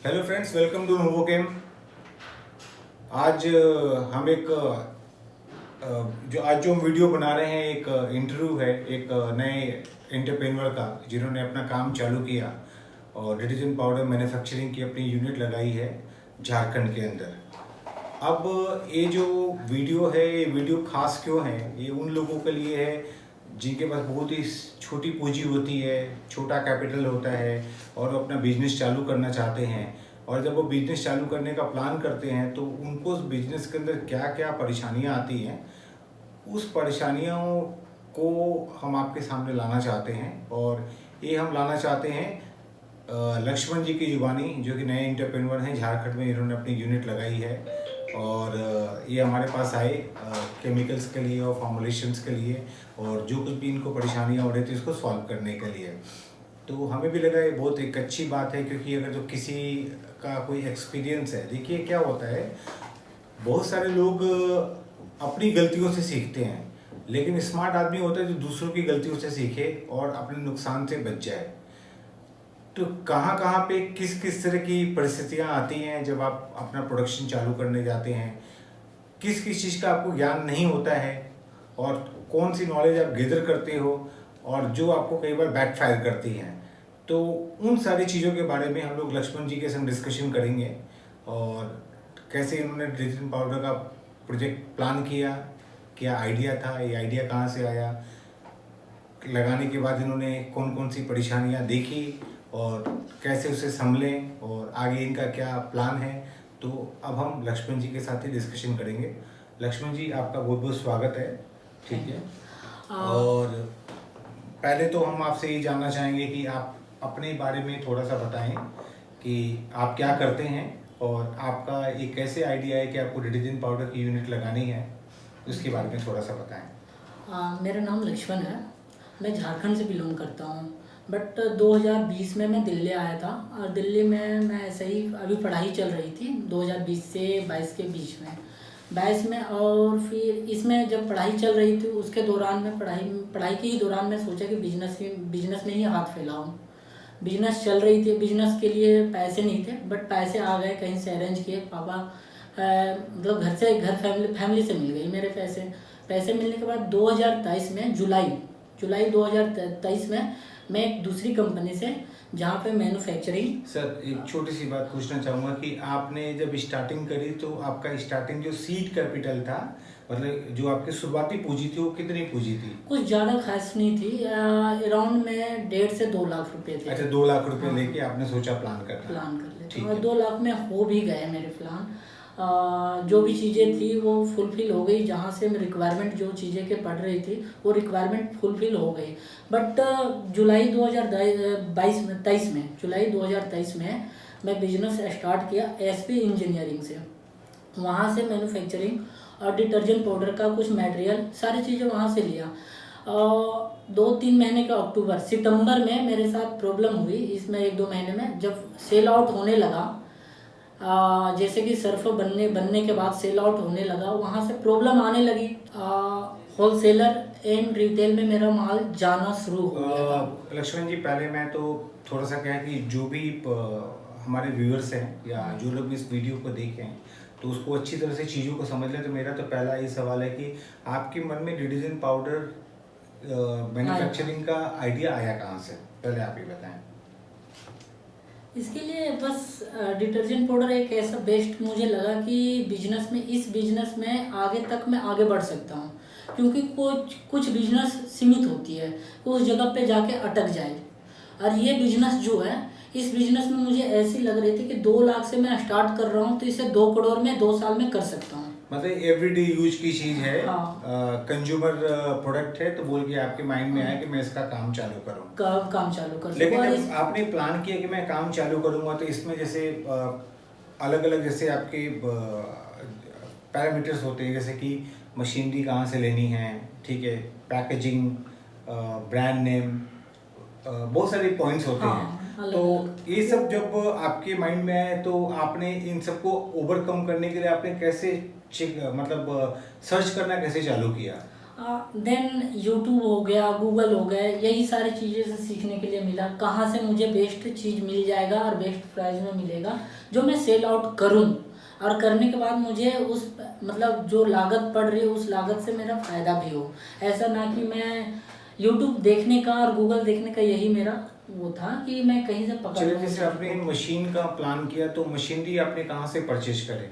Hello friends, welcome to Novo game. आज हम एक जो हम वीडियो बना रहे हैं, एक इंटरव्यू है एक नए एंटरप्रेन्योर का जिन्होंने अपना काम चालू किया और डिटर्जेंट पाउडर मैन्युफैक्चरिंग की अपनी यूनिट लगाई है झारखंड के अंदर। अब ये जो वीडियो है, ये वीडियो खास क्यों है? ये उन लोगों के लिए है जिनके पास बहुत ही छोटी पूंजी होती है, छोटा कैपिटल होता है और अपना बिजनेस चालू करना चाहते हैं। और जब वो बिजनेस चालू करने का प्लान करते हैं तो उनको उस बिजनेस के अंदर क्या क्या परेशानियां आती हैं, उस परेशानियों को हम आपके सामने लाना चाहते हैं। और ये हम लाना चाहते हैं लक्ष्मण जी की जुबानी, जो कि नए एंटरप्रेन्योर हैं झारखंड में। इन्होंने अपनी यूनिट लगाई है और ये हमारे पास आए केमिकल्स के लिए और फॉर्मुलेशंस के लिए, और जो कुछ भी इनको परेशानियां हो रही थी उसको सॉल्व करने के लिए। तो हमें भी लगा ये बहुत एक अच्छी बात है, क्योंकि अगर जो किसी का कोई एक्सपीरियंस है, देखिए क्या होता है, बहुत सारे लोग अपनी गलतियों से सीखते हैं, लेकिन स्मार्ट आदमी होता है जो दूसरों की गलतियों से सीखे और अपने नुकसान से बच जाए। तो कहाँ कहाँ पे किस किस तरह की परिस्थितियाँ आती हैं जब आप अपना प्रोडक्शन चालू करने जाते हैं, किस किस चीज़ का आपको ज्ञान नहीं होता है और कौन सी नॉलेज आप गेदर करते हो और जो आपको कई बार बैकफायर करती हैं। तो उन सारी चीज़ों के बारे में हम लोग लक्ष्मण जी के संग डिस्कशन करेंगे और कैसे इन्होंने डिटर्जेंट पाउडर का प्रोजेक्ट प्लान किया, क्या आइडिया था, ये आइडिया कहाँ से आया, लगाने के बाद इन्होंने कौन कौन सी परेशानियाँ देखी और कैसे उसे संभलें और आगे इनका क्या प्लान है। तो अब हम लक्ष्मण जी के साथ ही डिस्कशन करेंगे। लक्ष्मण जी, आपका बहुत बहुत स्वागत है। ठीक है। और पहले तो हम आपसे ये जानना चाहेंगे कि आप अपने बारे में थोड़ा सा बताएं कि आप क्या करते हैं और आपका ये कैसे आइडिया है कि आपको डिटर्जेंट पाउडर की यूनिट लगानी है, उसके बारे में थोड़ा सा बताएं। मेरा नाम लक्ष्मण है। मैं झारखंड से बिलोंग करता हूँ, बट 2020 में मैं दिल्ली आया था और दिल्ली में मैं ऐसे ही अभी पढ़ाई चल रही थी 2020 से 22 के बीच में, 22 में। और फिर इसमें जब पढ़ाई चल रही थी उसके दौरान में पढ़ाई के ही दौरान मैं सोचा कि बिजनेस में ही हाथ फैलाऊँ। बिजनेस चल रही थी, बिजनेस के लिए पैसे नहीं थे, बट पैसे आ गए कहीं से अरेंज किए। पापा मतलब घर फैमिली से मिल गई मेरे पैसे मिलने के बाद 2023 में जुलाई 2023 में मैं एक दूसरी कंपनी से, जहाँ पे मैन्युफैक्चरिंग। सर, एक छोटी सी बात पूछना चाहूँगा कि आपने जब स्टार्टिंग करी तो आपका स्टार्टिंग जो सीड कैपिटल था, मतलब जो आपकी शुरुआती पूंजी थी, वो कितनी पूंजी थी? कुछ ज़्यादा खास नहीं थी, अराउंड में 1.5 से 2 लाख रुपए थे। अच्छा, 2 लाख रुपए हाँ, लेके आपने सोचा प्लान प्लान कर लेते ठीक और है। 2 लाख में हो भी गए मेरे प्लान। जो भी चीज़ें थी वो फुलफिल हो गई, जहाँ से मैं रिक्वायरमेंट जो चीज़ें के पढ़ रही थी वो रिक्वायरमेंट फुलफिल हो गई। बट जुलाई 2023 में मैं बिजनेस स्टार्ट किया एसपी इंजीनियरिंग से। वहाँ से मैन्युफैक्चरिंग और डिटर्जेंट पाउडर का कुछ मटेरियल सारी चीज़ें वहाँ से लिया। 2-3 महीने का सितंबर में मेरे साथ प्रॉब्लम हुई। इसमें 1-2 महीने में जब सेल आउट होने लगा, जैसे कि सर्फ बनने के बाद सेल आउट होने लगा, वहाँ से प्रॉब्लम आने लगी। होलसेलर एंड रिटेल में मेरा माल जाना शुरू हो गया था। लक्ष्मण जी, पहले मैं तो थोड़ा सा क्या है कि जो भी हमारे व्यूअर्स हैं या जो लोग इस वीडियो को देखें तो उसको अच्छी तरह से चीज़ों को समझ लें। तो मेरा तो पहला ये सवाल है कि आपके मन में डिटर्जेंट पाउडर मैन्युफैक्चरिंग का आइडिया आया कहाँ से? पहले आप ये बताएं। इसके लिए बस डिटर्जेंट पाउडर एक ऐसा बेस्ट मुझे लगा कि इस बिजनेस में आगे तक मैं आगे बढ़ सकता हूँ, क्योंकि कुछ बिजनेस सीमित होती है, तो उस जगह पे जाके अटक जाए। और ये बिजनेस जो है, इस बिजनेस में मुझे ऐसी लग रही थी कि 2 लाख से मैं स्टार्ट कर रहा हूँ तो इसे 2 करोड़ में 2 साल में कर सकता हूँ। मतलब एवरीडे यूज की चीज है, हाँ। कंज्यूमर प्रोडक्ट है, तो बोल के आपके माइंड में आया कि मैं इसका काम चालू करूँ। काम चालू कर लेकिन सकूँ। जब आपने प्लान किया कि मैं काम चालू करूँगा, तो इसमें जैसे अलग अलग जैसे आपके पैरामीटर्स होते हैं, जैसे कि मशीनरी कहाँ से लेनी है, ठीक है, पैकेजिंग, ब्रांड नेम, बहुत सारे पॉइंट्स होते हैं। तो ये सब जब आपके माइंड में आए तो आपने इन सबको ओवरकम करने के लिए आपने कैसे मतलब सर्च करना कैसे चालू किया? देन यूट्यूब हो गया, गूगल हो गए, यही सारी चीज़ें से सीखने के लिए मिला कहाँ से मुझे बेस्ट चीज़ मिल जाएगा और बेस्ट प्राइस में मिलेगा जो मैं सेल आउट करूँ, और करने के बाद मुझे उस मतलब जो लागत पड़ रही है उस लागत से मेरा फ़ायदा भी हो। ऐसा ना कि मैं यूट्यूब देखने का और गूगल देखने का यही मेरा वो था कि मैं कहीं से पकड़ चलिए, लूँ जैसे चीज़ आपने को। मशीन का प्लान किया तो मशीनरी आपने कहाँ से परचेज करे?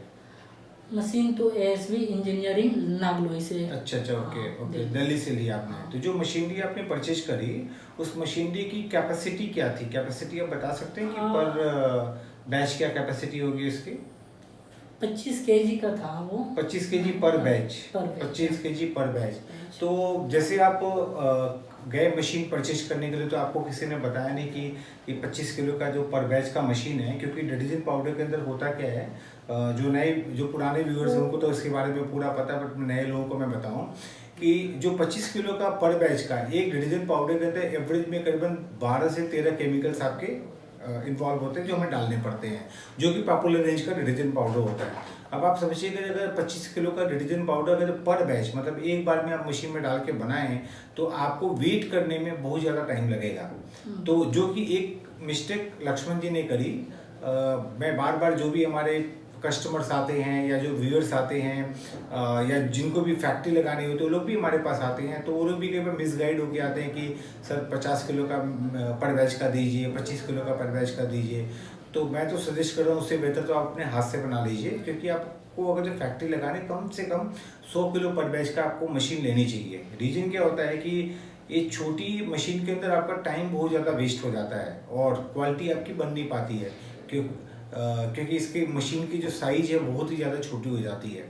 मशीन तो एएसवी इंजीनियरिंग नागलोई से। अच्छा अच्छा, ओके हाँ, ओके, दिल्ली। दिल्ली से लिया आपने। हाँ। तो जो मशीनरी आपने परचेज करी, उस मशीनरी की कैपेसिटी क्या थी? कैपेसिटी आप बता सकते हैं कि पर बैच क्या कैपेसिटी होगी इसकी? 25 केजी का था वो। 25 केजी पर बैच। पर बैच। 25 केजी पर बैच। तो जैसे आप गए मशीन परचेज करने के लिए, तो आपको किसी ने बताया नहीं कि ये 25 किलो का जो पर बैच का मशीन है, क्योंकि डिटर्जेंट पाउडर के अंदर होता क्या है, जो पुराने व्यूअर्स हैं उनको तो इसके बारे में पूरा पता है, बट नए लोगों को मैं बताऊं कि जो 25 किलो का पर बैच का एक डिटर्जेंट पाउडर के अंदर एवरेज में करीबन 12 से 13 केमिकल्स आपके इन्वॉल्व होते हैं जो हमें डालने पड़ते हैं, जो कि पॉपुलर रेंज का डिटर्जेंट पाउडर होता है। अब आप समझिए कि अगर 25 किलो का डिटर्जेंट पाउडर अगर पर बैच मतलब एक बार में आप मशीन में डाल के बनाएं तो आपको वेट करने में बहुत ज़्यादा टाइम लगेगा। तो जो कि एक मिस्टेक लक्ष्मण जी ने करी, मैं बार बार जो भी हमारे कस्टमर्स आते हैं या जो व्यूअर्स आते हैं या जिनको भी फैक्ट्री लगानी होती है वो लोग भी हमारे पास आते हैं, तो वो लोग भी कई बार मिसगाइड होके आते हैं कि सर 50 किलो का पर बैच का दीजिए, 25 किलो का पर बैच का दीजिए। तो मैं तो सजेस्ट कर रहा हूँ उससे बेहतर तो आप अपने हाथ से बना लीजिए, क्योंकि आपको अगर जो फैक्ट्री लगाने कम से कम 100 किलो पर बैच का आपको मशीन लेनी चाहिए। रीजन क्या होता है कि ये छोटी मशीन के अंदर आपका टाइम बहुत ज़्यादा वेस्ट हो जाता है और क्वालिटी आपकी बन नहीं पाती है, क्योंकि इसकी मशीन की जो साइज है बहुत ही ज़्यादा छोटी हो जाती है।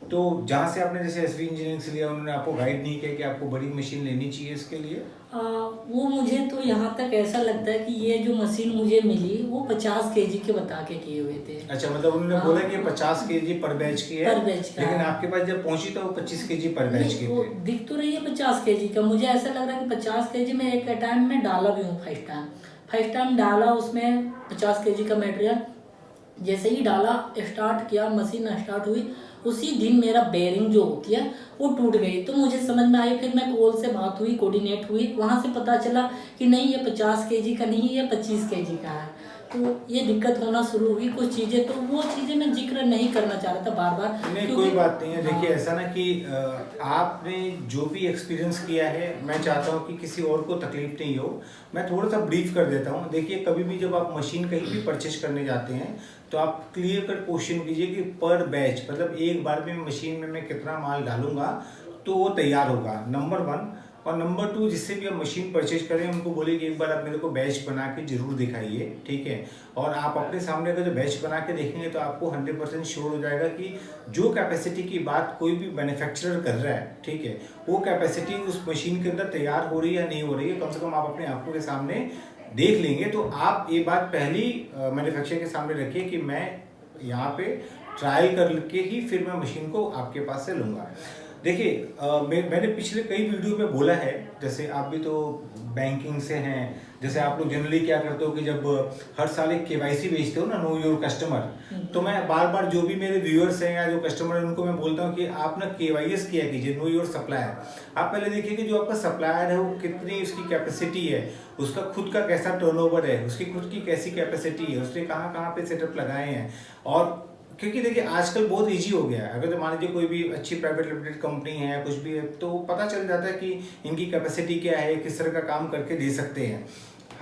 तो जहाँ से आपने जैसे एसवी इंजीनियरिंग से लिया, उन्होंने आपको गाइड नहीं किया कि आपको बड़ी मशीन लेनी चाहिए इसके लिए? वो मुझे तो यहाँ तक ऐसा लगता है कि ये जो मशीन मुझे मिली वो 50 केजी के बता के किए हुए थे। अच्छा, मतलब उन्होंने बोला कि 50 केजी पर बैच की है, पर बैच का लेकिन है। आपके पास जब पहुंची तो वो 25 केजी पर बैच की वो थे। दिख तो रही है 50 केजी का, मुझे ऐसा लग रहा है कि 50 केजी में एक टाइम में डाला भी हूँ। फर्स्ट टाइम डाला उसमें 50 केजी का मटेरियल, जैसे ही डाला स्टार्ट किया मशीन स्टार्ट हुई उसी दिन मेरा बेरिंग जो होती है वो टूट गई। तो मुझे समझ में आई, फिर मैं कोल से बात हुई, कोऑर्डिनेट हुई, वहाँ से पता चला कि नहीं ये 50 केजी का नहीं, ये 25 केजी का है। तो ये दिक्कत होना शुरू हुई कुछ चीज़ें, तो वो चीज़ें मैं जिक्र नहीं करना चाह रहा था बार बार। नहीं, कोई बात नहीं है। देखिए ऐसा ना कि आपने जो भी एक्सपीरियंस किया है, मैं चाहता हूँ कि किसी और को तकलीफ नहीं हो। मैं थोड़ा सा ब्रीफ कर देता हूँ। देखिए, कभी भी जब आप मशीन कहीं भी परचेज करने जाते हैं तो आप क्लियर कट क्वेश्चन कीजिए कि पर बैच मतलब एक बार में मशीन में मैं कितना माल डालूंगा तो वो तैयार होगा, नंबर 1। और नंबर 2, जिससे भी आप मशीन परचेज करें उनको बोलिए कि एक बार आप मेरे को बैच बना के जरूर दिखाइए, ठीक है। और आप अपने सामने अगर जो बैच बना के देखेंगे तो आपको 100% श्योर हो जाएगा कि जो कैपेसिटी की बात कोई भी मैन्युफैक्चरर कर रहा है, ठीक है, वो कैपेसिटी उस मशीन के अंदर तैयार हो रही है या नहीं हो रही है, कम से कम आप अपने आंखों के सामने देख लेंगे। तो आप ये बात पहली मैन्युफैक्चरर के सामने रखिए कि मैं यहाँ पे ट्रायल करके ही फिर मैं मशीन को आपके पास से लूँगा। देखिए, मैंने पिछले कई वीडियो में बोला है, जैसे आप भी तो बैंकिंग से हैं, जैसे आप लोग जनरली क्या करते हो कि जब हर साल एक केवाईसी भेजते हो ना, नो योर कस्टमर, तो मैं बार बार जो भी मेरे व्यूअर्स हैं या जो कस्टमर हैं उनको मैं बोलता हूँ कि आप ना केवाईएस किया कीजिए, नो योर सप्लायर। आप पहले देखिए कि जो आपका सप्लायर है वो कितनी उसकी कैपेसिटी है, उसका खुद का कैसा टर्नओवर है, उसकी खुद की कैसी कैपेसिटी है, उसने कहाँ कहाँ पे सेटअप लगाए हैं। और क्योंकि देखिए आजकल बहुत इजी हो गया है, अगर तो मान लीजिए कोई भी अच्छी प्राइवेट लिमिटेड कंपनी है या कुछ भी है तो पता चल जाता है कि इनकी कैपेसिटी क्या है, किस तरह का काम करके दे सकते हैं।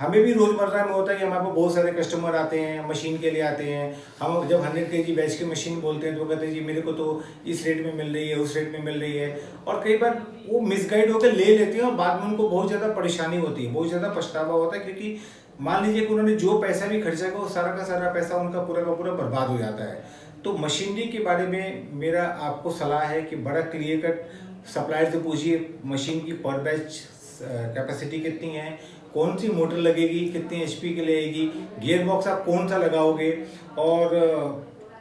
हमें भी रोज़मर्रा में होता है कि हमारे पास बहुत सारे कस्टमर आते हैं, मशीन के लिए आते हैं। हम जब 100 kg बैच की मशीन बोलते हैं तो कहते हैं जी मेरे को तो इस रेट में मिल रही है, उस रेट में मिल रही है, और कई बार वो मिसगाइड होकर ले लेते हैं और बाद में उनको बहुत ज़्यादा परेशानी होती है, बहुत ज़्यादा पछतावा होता है, क्योंकि मान लीजिए कि उन्होंने जो पैसा भी खर्चा किया वो सारा का सारा पैसा उनका पूरा का पूरा बर्बाद हो जाता है। तो मशीनरी के बारे में मेरा आपको सलाह है कि बड़ा क्लियर कट सप्लायर से पूछिए मशीन की पर बैच कैपेसिटी कितनी है, कौन सी मोटर लगेगी, कितनी HP की लगेगी, गियर बॉक्स आप कौन सा लगाओगे, और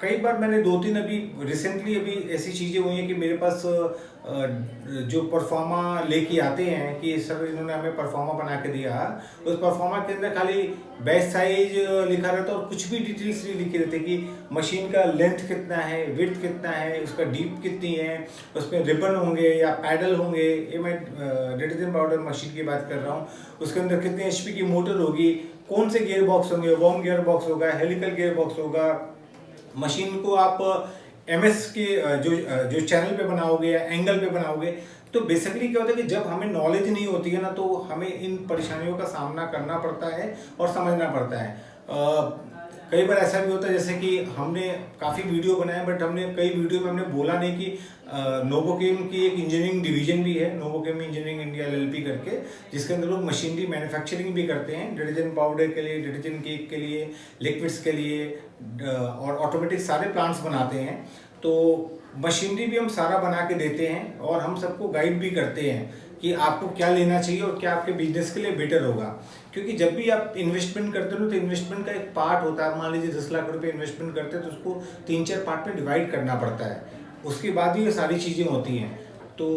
कई बार मैंने 2-3 अभी रिसेंटली अभी ऐसी चीज़ें हुई हैं कि मेरे पास जो परफॉर्मा लेके आते हैं कि सर इन्होंने हमें परफॉर्मा बना के दिया, उस परफॉर्मा के अंदर खाली बैच साइज लिखा रहता है और कुछ भी डिटेल्स नहीं लिखी रहती कि मशीन का लेंथ कितना है, विड्थ कितना है, उसका डीप कितनी है, उसमें रिबन होंगे या पैडल होंगे। ये मैं डिटर्जेंट पाउडर मशीन की बात कर रहा हूँ। उसके अंदर कितने HP की मोटर होगी, कौन से गियर बॉक्स होंगे, वॉर्म गियर बॉक्स होगा, हेलिकल गियर बॉक्स होगा। मशीन को आप MS के जो चैनल पे बनाओगे या एंगल पे बनाओगे। तो बेसिकली क्या होता है कि जब हमें नॉलेज नहीं होती है ना, तो हमें इन परेशानियों का सामना करना पड़ता है और समझना पड़ता है। कई बार ऐसा भी होता है जैसे कि हमने काफ़ी वीडियो बनाए, बट हमने कई वीडियो में हमने बोला नहीं कि नोवोकेम की एक इंजीनियरिंग डिवीजन भी है, नोवोकेम इंजीनियरिंग इंडिया LLP करके, जिसके अंदर लोग मशीनरी मैन्युफैक्चरिंग भी करते हैं, डिटर्जेंट पाउडर के लिए, डिटर्जेंट केक के लिए, लिक्विड्स के लिए और ऑटोमेटिक सारे प्लांट्स बनाते हैं। तो मशीनरी भी हम सारा बना के देते हैं और हम सबको गाइड भी करते हैं कि आपको क्या लेना चाहिए और क्या आपके बिजनेस के लिए बेटर होगा। क्योंकि जब भी आप इन्वेस्टमेंट करते हो तो इन्वेस्टमेंट का एक पार्ट होता है। मान लीजिए 10 लाख रुपए इन्वेस्टमेंट करते हैं तो उसको 3-4 पार्ट में डिवाइड करना पड़ता है, उसके बाद ही ये सारी चीज़ें होती हैं। तो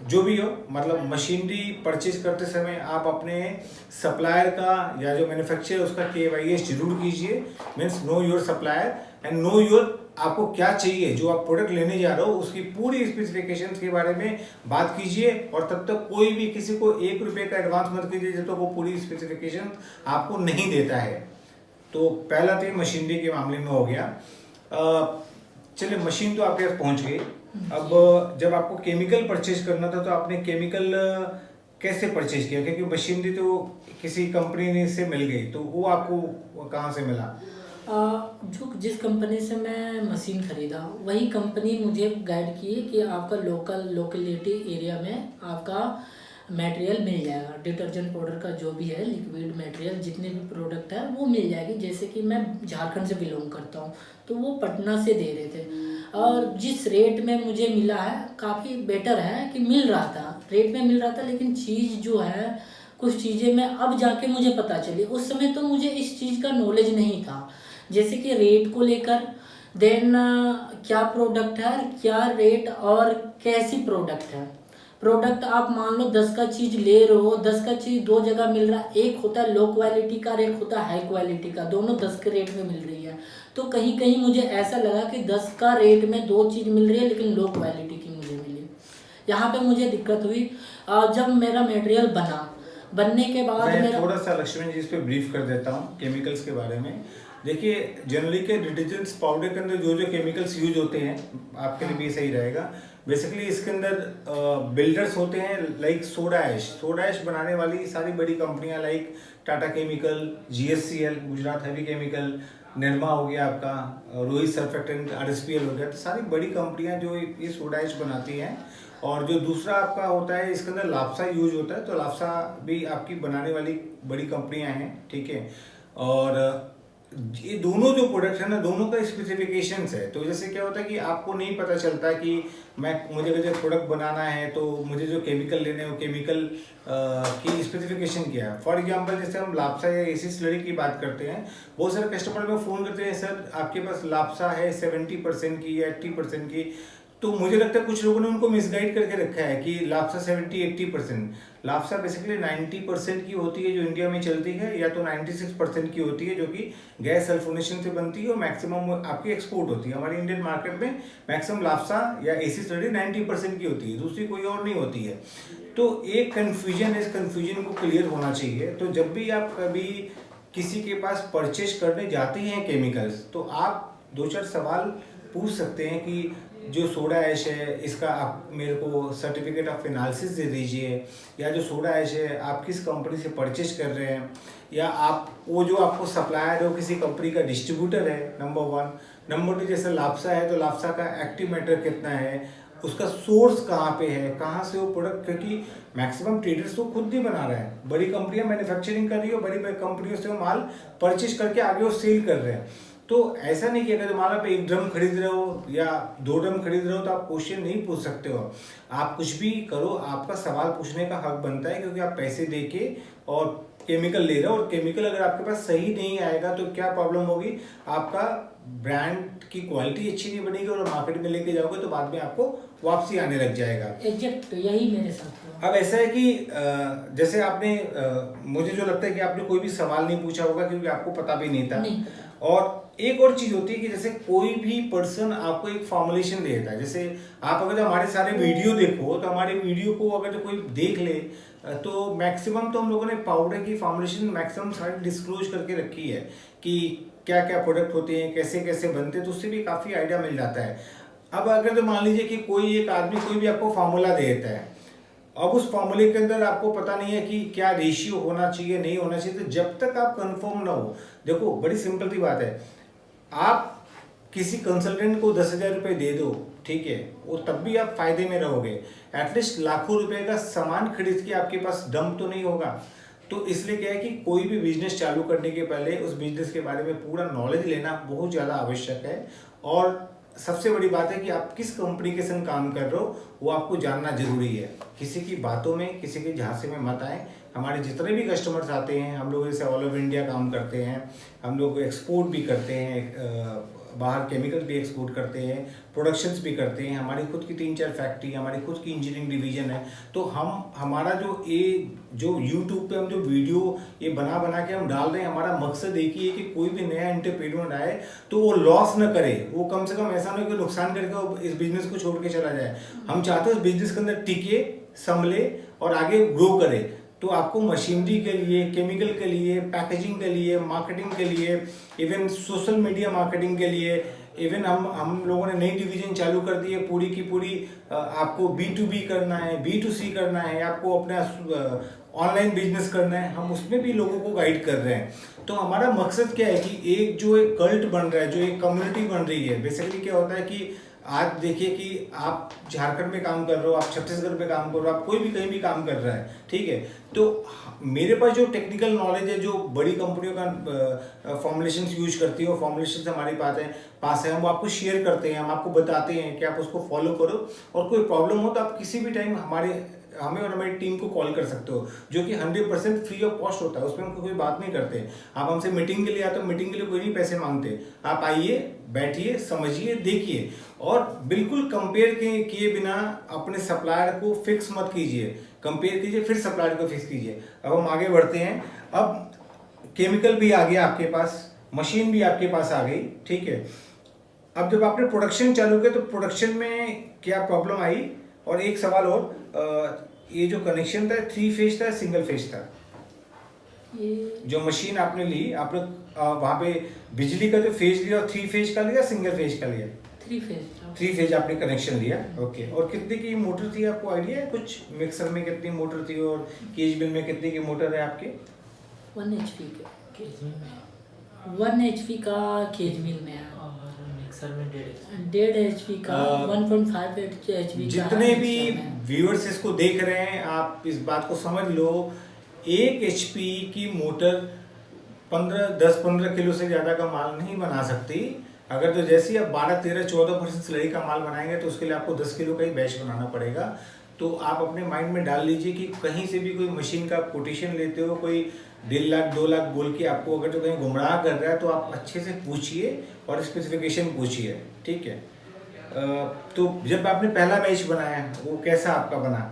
जो भी हो, मतलब मशीनरी परचेज करते समय आप अपने सप्लायर का या जो मैन्युफैक्चरर उसका KYS जरूर कीजिए। Means know your supplier and know your, आपको क्या चाहिए, जो आप प्रोडक्ट लेने जा रहे हो उसकी पूरी स्पेसिफिकेशंस के बारे में बात कीजिए। और तब तक कोई भी किसी को 1 रुपये का एडवांस मत कीजिए जब तक वो पूरी स्पेसिफिकेशन आपको नहीं देता है। तो पहला तो मशीनरी के मामले में हो गया। चलिए, मशीन तो आपके पास पहुंच गई। अब जब आपको केमिकल परचेज करना था तो आपने केमिकल कैसे परचेज किया? क्योंकि मशीनरी तो किसी कंपनी से मिल गई, तो वो आपको कहाँ से मिला? जो जिस कंपनी से मैं मशीन खरीदा वही कंपनी मुझे गाइड की कि आपका लोकेलिटी एरिया में आपका मटेरियल मिल जाएगा। डिटर्जेंट पाउडर का जो भी है लिक्विड मटेरियल, जितने भी प्रोडक्ट है वो मिल जाएगी। जैसे कि मैं झारखंड से बिलोंग करता हूँ, तो वो पटना से दे रहे थे और जिस रेट में मुझे मिला है काफ़ी बेटर है कि मिल रहा था, रेट में मिल रहा था। लेकिन चीज़ जो है, कुछ चीज़ें मैं अब जाके मुझे पता चली, उस समय तो मुझे इस चीज़ का नॉलेज नहीं था। जैसे कि रेट को लेकर, देन क्या प्रोडक्ट है, क्या रेट और कैसी प्रोडक्ट है। प्रोडक्ट आप मान लो 10 का चीज़ ले रहे हो, 10 का चीज़ 2 जगह मिल रहा है, एक होता है लो क्वालिटी का और एक होता है हाई क्वालिटी का, दोनों 10 के रेट में मिल रही है। तो कहीं कहीं मुझे ऐसा लगा कि 10 का रेट में 2 चीज़ मिल रही है लेकिन लो क्वालिटी की मुझे मिली। यहाँ पे मुझे दिक्कत हुई जब मेरा मटेरियल बनने के बाद मैं थोड़ा सा लक्ष्मण जी इस पे ब्रीफ कर देता हूँ केमिकल्स के बारे में। देखिए, जनरली के डिटर्जेंट्स पाउडर के अंदर जो जो केमिकल्स यूज होते हैं, आपके लिए भी सही रहेगा। बेसिकली इसके अंदर बिल्डर्स होते हैं लाइक सोडा ऐश बनाने वाली सारी बड़ी कंपनियां like Tata chemical, GSCL Gujarat heavy chemical, Nirma हो गया आपका, रोहित सर्फेक्टेंट, RSPL हो गया। तो सारी बड़ी कंपनियां जो ये सोडा ऐश बनाती हैं। और जो दूसरा आपका होता है, इसके अंदर लाप्सा यूज होता है। तो लाप्सा भी आपकी बनाने वाली बड़ी कंपनियां हैं, ठीक है। और ये दोनों जो प्रोडक्ट है ना, दोनों का स्पेसिफिकेशंस है। तो जैसे क्या होता है कि आपको नहीं पता चलता कि मुझे अगर प्रोडक्ट बनाना है तो मुझे जो केमिकल लेने हैं वो केमिकल की स्पेसिफिकेशन क्या है। फॉर एग्जांपल, जैसे हम लाप्सा या एसी स्लरी की बात करते हैं, बहुत सारे कस्टमर में फ़ोन करते हैं, सर आपके पास लाप्सा है 70% की या 80% की। तो मुझे लगता है कुछ लोगों ने उनको मिसगाइड करके रखा है कि लाप्सा 70-80%। लाप्सा बेसिकली 90% की होती है जो इंडिया में चलती है, या तो 96% की होती है जो कि गैस सल्फोनेशन से बनती है और मैक्सिमम आपकी एक्सपोर्ट होती है। हमारे इंडियन मार्केट में मैक्सिमम लाप्सा या एसी स्लरी 90% की होती है, दूसरी कोई और नहीं होती है। तो एक कन्फ्यूजन है, इस कन्फ्यूजन को क्लियर होना चाहिए। तो जब भी आप कभी किसी के पास परचेज करने जाते हैं केमिकल्स, तो आप 2-4 सवाल पूछ सकते हैं कि जो सोडा ऐश है इसका आप मेरे को सर्टिफिकेट ऑफ एनालिसिस दे दीजिए, या जो सोडा ऐश है आप किस कंपनी से परचेज कर रहे हैं, या आप वो जो आपको सप्लायर है वो किसी कंपनी का डिस्ट्रीब्यूटर है, नंबर 1। नंबर 2, जैसे लाप्सा है तो लाप्सा का एक्टिव मैटर कितना है, उसका सोर्स कहाँ पे है, कहाँ से वो प्रोडक्ट, क्योंकि मैक्सिमम ट्रेडर्स तो खुद नहीं बना रहे हैं, बड़ी कंपनियां मैन्युफैक्चरिंग कर रही है, बड़ी बड़ी कंपनियों से वो माल परचेज करके आगे वो सेल कर रहे हैं। तो ऐसा नहीं कि अगर मान लो आप 1 ड्रम खरीद रहे हो या 2 ड्रम खरीद रहे हो तो आप क्वेश्चन नहीं पूछ सकते हो। आप कुछ भी करो, आपका सवाल पूछने का हक बनता है, क्योंकि आप पैसे दे के और केमिकल ले रहे हो और केमिकल अगर आपके पास सही नहीं आएगा तो क्या प्रॉब्लम होगी, आपका ब्रांड की क्वालिटी अच्छी नहीं बनेगी और मार्केट में लेके जाओगे तो बाद में आपको वापसी आने लग जाएगा। एग्जैक्ट यही मेरे साथ हुआ। अब ऐसा है कि जैसे आपने मुझे जो लगता है कि आपने कोई भी सवाल नहीं पूछा होगा क्योंकि आपको पता भी नहीं था। नहीं पता। और एक और चीज होती है कि जैसे कोई भी पर्सन आपको एक फॉर्मुलेशन देता है, जैसे आप अगर हमारे सारे वीडियो देखो तो हमारे वीडियो को अगर तो कोई देख ले तो मैक्सिमम तो हम लोगों ने पाउडर की फॉर्मुलेशन मैक्सिमम सारी डिस्क्लोज करके रखी है कि क्या क्या प्रोडक्ट होते हैं, कैसे कैसे बनते हैं, तो उससे भी काफी आइडिया मिल जाता है। अब अगर तो मान लीजिए कि कोई एक आदमी कोई भी आपको फार्मूला दे देता है, अब उस फार्मूले के अंदर आपको पता नहीं है कि क्या रेशियो होना चाहिए नहीं होना चाहिए, तो जब तक आप कंफर्म ना हो, देखो बड़ी सिंपल सी बात है, आप किसी कंसल्टेंट को 10,000 रुपये दे दो, ठीक है, वो तब भी आप फायदे में रहोगे। एटलीस्ट लाखों रुपए का सामान खरीद के आपके पास दम तो नहीं होगा। तो इसलिए क्या है कि कोई भी बिजनेस चालू करने के पहले उस बिजनेस के बारे में पूरा नॉलेज लेना बहुत ज़्यादा आवश्यक है। और सबसे बड़ी बात है कि आप किस कंपनी के संग काम कर रहे हो वो आपको जानना जरूरी है। किसी की बातों में, किसी के झांसे में मत आए। हमारे जितने भी कस्टमर्स आते हैं, हम लोग जैसे ऑल ओवर इंडिया काम करते हैं, हम लोग एक्सपोर्ट भी करते हैं, बाहर केमिकल भी एक्सपोर्ट करते हैं, प्रोडक्शंस भी करते हैं, हमारी खुद की 3-4 फैक्ट्री, हमारी खुद की इंजीनियरिंग डिवीजन है। तो हमारा जो यूट्यूब पे हम जो वीडियो ये बना के हम डाल रहे हैं, हमारा मकसद एक ही है कि कोई भी नया एंटरप्रेन्योर आए तो वो लॉस न करे, वो कम से कम ऐसा ना कि नुकसान करके वो इस बिजनेस को छोड़ के चला जाए। हम चाहते हैं उस बिजनेस के अंदर टिके, संभले और आगे ग्रो करे। तो आपको मशीनरी के लिए, केमिकल के लिए, पैकेजिंग के लिए, मार्केटिंग के लिए, इवन सोशल मीडिया मार्केटिंग के लिए, इवन हम लोगों ने नई डिवीजन चालू कर दी है पूरी की पूरी। आपको B2B करना है, B2C करना है, आपको अपना ऑनलाइन बिजनेस करना है, हम उसमें भी लोगों को गाइड कर रहे हैं। तो हमारा मकसद क्या है कि एक कल्ट बन रहा है, जो एक कम्युनिटी बन रही है। बेसिकली क्या होता है कि आज देखिए कि आप झारखंड में काम कर रहे हो, आप छत्तीसगढ़ में काम कर रहे हो, आप कोई भी कहीं भी काम कर रहा है, ठीक है, तो मेरे पास जो टेक्निकल नॉलेज है, जो बड़ी कंपनियों का फॉर्मुलेशन यूज करती है, वो फॉर्मुलेशन हमारे पास है, हम आपको शेयर करते हैं, हम आपको बताते हैं कि आप उसको फॉलो करो। और कोई प्रॉब्लम हो तो आप किसी भी टाइम हमें और हमारी टीम को कॉल कर सकते हो, जो कि 100% फ्री ऑफ कॉस्ट होता है। उसमें हम कोई बात नहीं करते। आप हमसे मीटिंग के लिए आते हो, मीटिंग के लिए कोई नहीं पैसे मांगते। आप आइए, बैठिए, समझिए, देखिए और बिल्कुल कंपेयर किए बिना अपने सप्लायर को फिक्स मत कीजिए। कंपेयर कीजिए फिर सप्लायर को फिक्स कीजिए। अब हम आगे बढ़ते हैं। अब केमिकल भी आ गया आपके पास, मशीन भी आपके पास आ गई, ठीक है। अब जब आपने प्रोडक्शन चालू किया तो प्रोडक्शन में क्या प्रॉब्लम आई? और एक सवाल और, ये जो कनेक्शन था 3 फेज था, सिंगल फेज था? जो मशीन आपने ली, आपने वहां पे बिजली का जो फेज लिया, 3 फेज का लिया, सिंगल फेज का लिया? 3 फेज आपने कनेक्शन लिया, ओके। और कितने की मोटर थी, आपको आइडिया है कुछ? मिक्सर में कितनी मोटर थी और केज मिल में कितने की मोटर है आपके? 1 HP का केज मिल में, 1 HP का केज मिल में है, मिक्सर में 1.5 HP का, 1.5 HP का। जितने भी व्यूअर्स इसको देख रहे हैं, आप इस बात को समझ लो, 1 HP की मोटर 10-15 किलो से ज्यादा का माल नहीं बना सकती। अगर तो जैसे ही आप 12-13-14% स्लरी का माल बनाएंगे तो उसके लिए आपको 10 किलो का ही बैच बनाना पड़ेगा। तो आप अपने माइंड में डाल लीजिए कि कहीं से भी कोई मशीन का कोटेशन लेते हो, कोई 1.5 लाख 2 लाख बोल के आपको अगर तो कहीं गुमराह कर रहा है, तो आप अच्छे से पूछिए और स्पेसिफिकेशन पूछिए, ठीक है। तो जब आपने पहला बैच बनाया, वो कैसा आपका बना?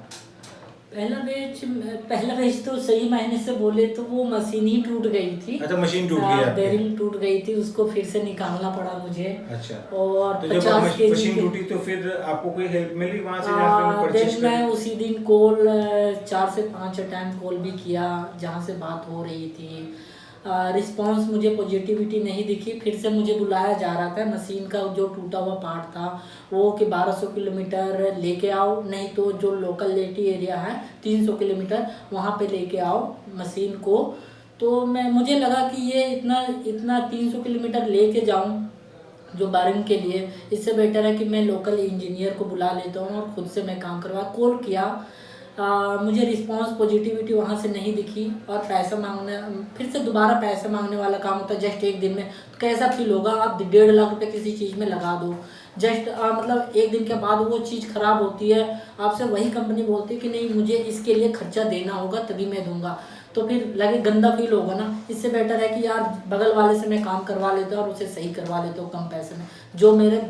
पहला बैच तो सही मायने से बोले तो वो मशीन ही टूट गई थी। अच्छा, मशीन टूट गई आपकी? बेरिंग टूट गई थी, उसको फिर से निकालना पड़ा मुझे। अच्छा। और तो जब 50 केजी मशीन टूटी तो फिर आपको कोई हेल्प मिली वहां से, जहाँ पे परचेज देन मैं उसी दिन कॉल 4 से 5 टाइम कॉल भी किया जहाँ से बात हो रही थी। रिस्पांस मुझे पॉजिटिविटी नहीं दिखी। फिर से मुझे बुलाया जा रहा था, मशीन का जो टूटा हुआ पार्ट था वो कि 1200 किलोमीटर लेके आओ, नहीं तो जो लोकलिटी एरिया है 300 किलोमीटर वहाँ पे लेके आओ मशीन को। तो मुझे लगा कि ये इतना 300 किलोमीटर लेके जाऊँ जो वायरिंग के लिए, इससे बेटर है कि मैं लोकल इंजीनियर को बुला लेता हूँ और ख़ुद से मैं काम करवा। कॉल किया, मुझे रिस्पांस पॉजिटिविटी वहाँ से नहीं दिखी और पैसा मांगने, फिर से दोबारा पैसा मांगने वाला काम होता है जस्ट एक दिन में। तो कैसा फील होगा? आप 1.5 लाख रुपए किसी चीज़ में लगा दो, जस्ट मतलब एक दिन के बाद वो चीज़ ख़राब होती है, आपसे वही कंपनी बोलती है कि नहीं मुझे इसके लिए खर्चा देना होगा तभी मैं दूंगा। तो फिर लगे गंदा फील होगा ना। इससे बेटर है कि यार बगल वाले से मैं काम करवा लेता हूँ और उसे सही करवा लेता हूँ कम पैसे में। जो मेरे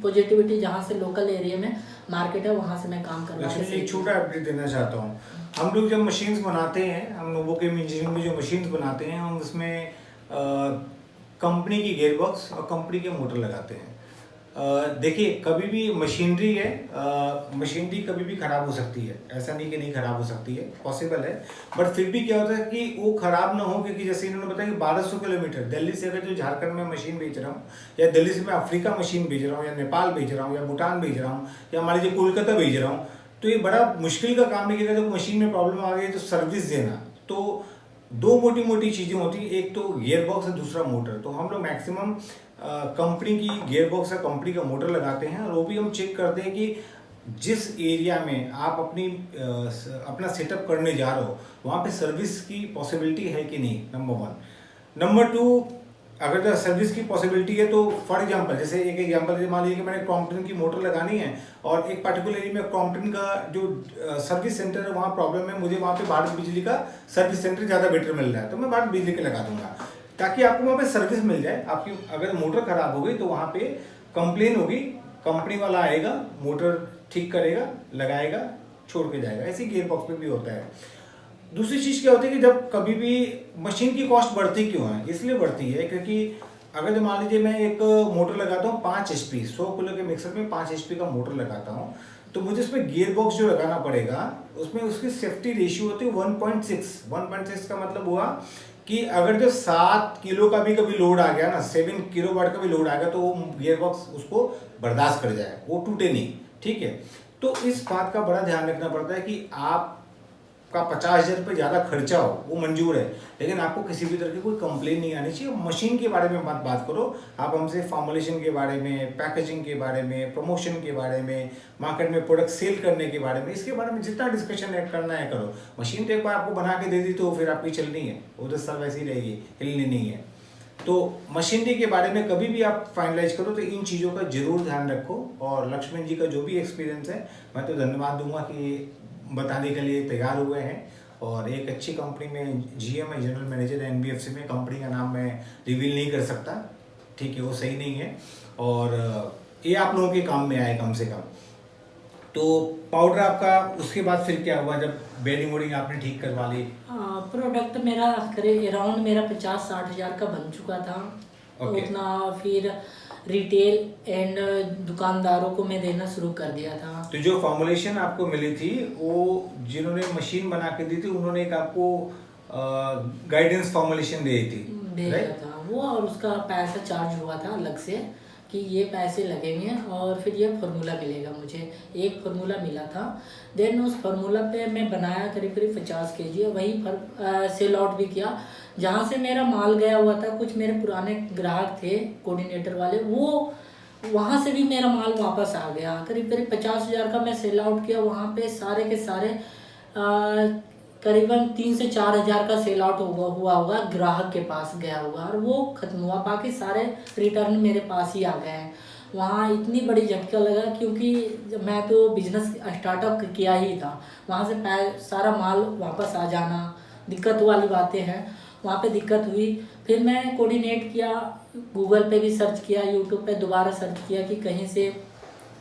पॉजिटिविटी जहाँ से लोकल एरिया में मार्केट है वहाँ से मैं काम करवा लक्ष्मी के जी, एक छोटा अपडेट देना चाहता हूँ। हम लोग जब मशीन्स बनाते हैं, हम लोगों के इंजीनियरिंग में जो मशीन्स बनाते हैं, हम उसमें कंपनी की गियरबॉक्स और कंपनी के मोटर लगाते हैं। देखिए, कभी भी मशीनरी है, मशीनरी कभी भी खराब हो सकती है, ऐसा नहीं कि नहीं खराब हो सकती है, पॉसिबल है। बट फिर भी क्या होता है कि वो खराब ना हो, क्योंकि जैसे इन्होंने बताया कि 1200 किलोमीटर दिल्ली से अगर जो झारखंड में मशीन बेच रहा हूँ, या दिल्ली से मैं अफ्रीका मशीन भेज रहा हूँ, या नेपाल भेज रहा हूँ, या भूटान भेज रहा हूँ, या मान लीजिए कोलकाता भेज रहा हूँ, तो ये बड़ा मुश्किल का काम है कि अगर मशीन में प्रॉब्लम आ गई तो सर्विस देना। तो दो मोटी मोटी चीज़ें होती हैं, एक तो गियर बॉक्स और दूसरा मोटर। तो हम लोग मैक्सिमम कंपनी की गियर बॉक्स या कंपनी का मोटर लगाते हैं, और वो भी हम चेक करते हैं कि जिस एरिया में आप अपना सेटअप करने जा रहे हो वहाँ पे सर्विस की पॉसिबिलिटी है कि नहीं, नंबर 1। नंबर 2, अगर सर्विस की पॉसिबिलिटी है तो फॉर एग्जांपल, जैसे एक एग्जांपल मान लीजिए कि मैंने क्रॉम्पटन की मोटर लगानी है, और एक पर्टिकुलर एरिया में क्रॉम्पटन का जो सर्विस सेंटर है वहाँ प्रॉब्लम है, मुझे वहाँ पे भारत बिजली का सर्विस सेंटर ज़्यादा बेटर मिल रहा है, तो मैं भारत बिजली के लगा दूंगा, ताकि आपको वहाँ पे सर्विस मिल जाए। आपकी अगर मोटर खराब हो गई तो वहाँ पे कंप्लेन होगी, कंपनी वाला आएगा, मोटर ठीक करेगा, लगाएगा, छोड़ के जाएगा। ऐसे गियर बॉक्स में भी होता है। दूसरी चीज़ क्या होती है कि जब कभी भी मशीन की कॉस्ट बढ़ती क्यों है, इसलिए बढ़ती है क्योंकि अगर जो मान लीजिए मैं एक मोटर लगाता हूँ 5 HP, 100 किलो के मिक्सर में 5 HP का मोटर लगाता हूँ, तो मुझे उसमें गियर बॉक्स जो लगाना पड़ेगा, उसमें उसकी सेफ्टी रेशियो होती है 1.6। 1.6 का मतलब हुआ कि अगर जो 7 किलो का भी कभी लोड आ गया ना, 7 किलोवाट का भी लोड आ गया, तो वो गियर बॉक्स उसको बर्दाश्त कर जाए, वो टूटे नहीं। ठीक है, तो इस बात का बड़ा ध्यान रखना पड़ता है कि आप का 50,000 रुपये ज़्यादा खर्चा हो वो मंजूर है, लेकिन आपको किसी भी तरह की कोई कंप्लेन नहीं आनी चाहिए। मशीन के बारे में मत बात करो, आप हमसे फॉर्मुलेशन के बारे में, पैकेजिंग के बारे में, प्रमोशन के बारे में, मार्केट में प्रोडक्ट सेल करने के बारे में, इसके बारे में जितना डिस्कशन करना है करो। मशीन तो एक बार आपको बना के दे दी तो फिर आपकी चलनी है, वो 10 साल वैसी ही रहेगी, हिलनी नहीं है। तो मशीनरी के बारे में कभी भी आप फाइनलाइज करो तो इन चीज़ों का जरूर ध्यान रखो। और लक्ष्मण जी का जो भी एक्सपीरियंस है, मैं तो धन्यवाद दूंगा कि बताने के लिए तैयार हुए हैं, और एक अच्छी कंपनी में GM है, जनरल मैनेजर है NBFC में। कंपनी का नाम मैं रिवील नहीं कर सकता, ठीक है, वो सही नहीं है, और ये आप लोगों के काम में आए कम से कम। तो पाउडर आपका उसके बाद फिर क्या हुआ जब बेडिंग वोडिंग आपने ठीक करवा ली? प्रोडक्ट मेरा करीब अराउंड मेरा 50-60 हज़ार का बन चुका था। Okay. उतना फिर रिटेल एंड दुकानदारों को मैं देना शुरू कर दिया था। तो जो फॉर्मुलेशन आपको मिली थी, वो जिन्होंने मशीन बना के दी थी उन्होंने एक आपको गाइडेंस फॉर्मुलेशन दी थी, भेजा था वो, और उसका पैसा चार्ज हुआ था अलग से कि ये पैसे लगेंगे और फिर ये फार्मूला मिलेगा। मुझे एक फार्मूला मिला था, देन उस फार्मूला पे मैं बनाया करीब करीब 50 kg, वही सेल आउट भी किया। जहाँ से मेरा माल गया हुआ था, कुछ मेरे पुराने ग्राहक थे कोऑर्डिनेटर वाले, वो वहाँ से भी मेरा माल वापस आ गया। करीब करीब 50,000 का मैं सेल आउट किया, वहाँ पे सारे के सारे करीबन 3 से 4 हज़ार का सेल आउट हुआ होगा, ग्राहक के पास गया होगा, और वो खत्म हुआ। बाकी सारे रिटर्न मेरे पास ही आ गए हैं। वहाँ इतनी बड़ी झटका लगा क्योंकि मैं तो बिजनेस स्टार्टअप किया ही था, वहाँ से सारा माल वापस आ जाना दिक्कत वाली बातें हैं। वहाँ पे दिक्कत हुई, फिर मैं कोऑर्डिनेट किया, गूगल पे भी सर्च किया, यूट्यूब पे दोबारा सर्च किया कि कहीं से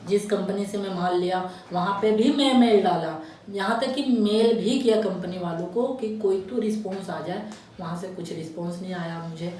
जिस कंपनी से मैं माल लिया वहाँ पे भी मैं मेल डाला, यहाँ तक कि मेल भी किया कंपनी वालों को कि कोई तो रिस्पॉन्स आ जाए। वहाँ से कुछ रिस्पॉन्स नहीं आया मुझे।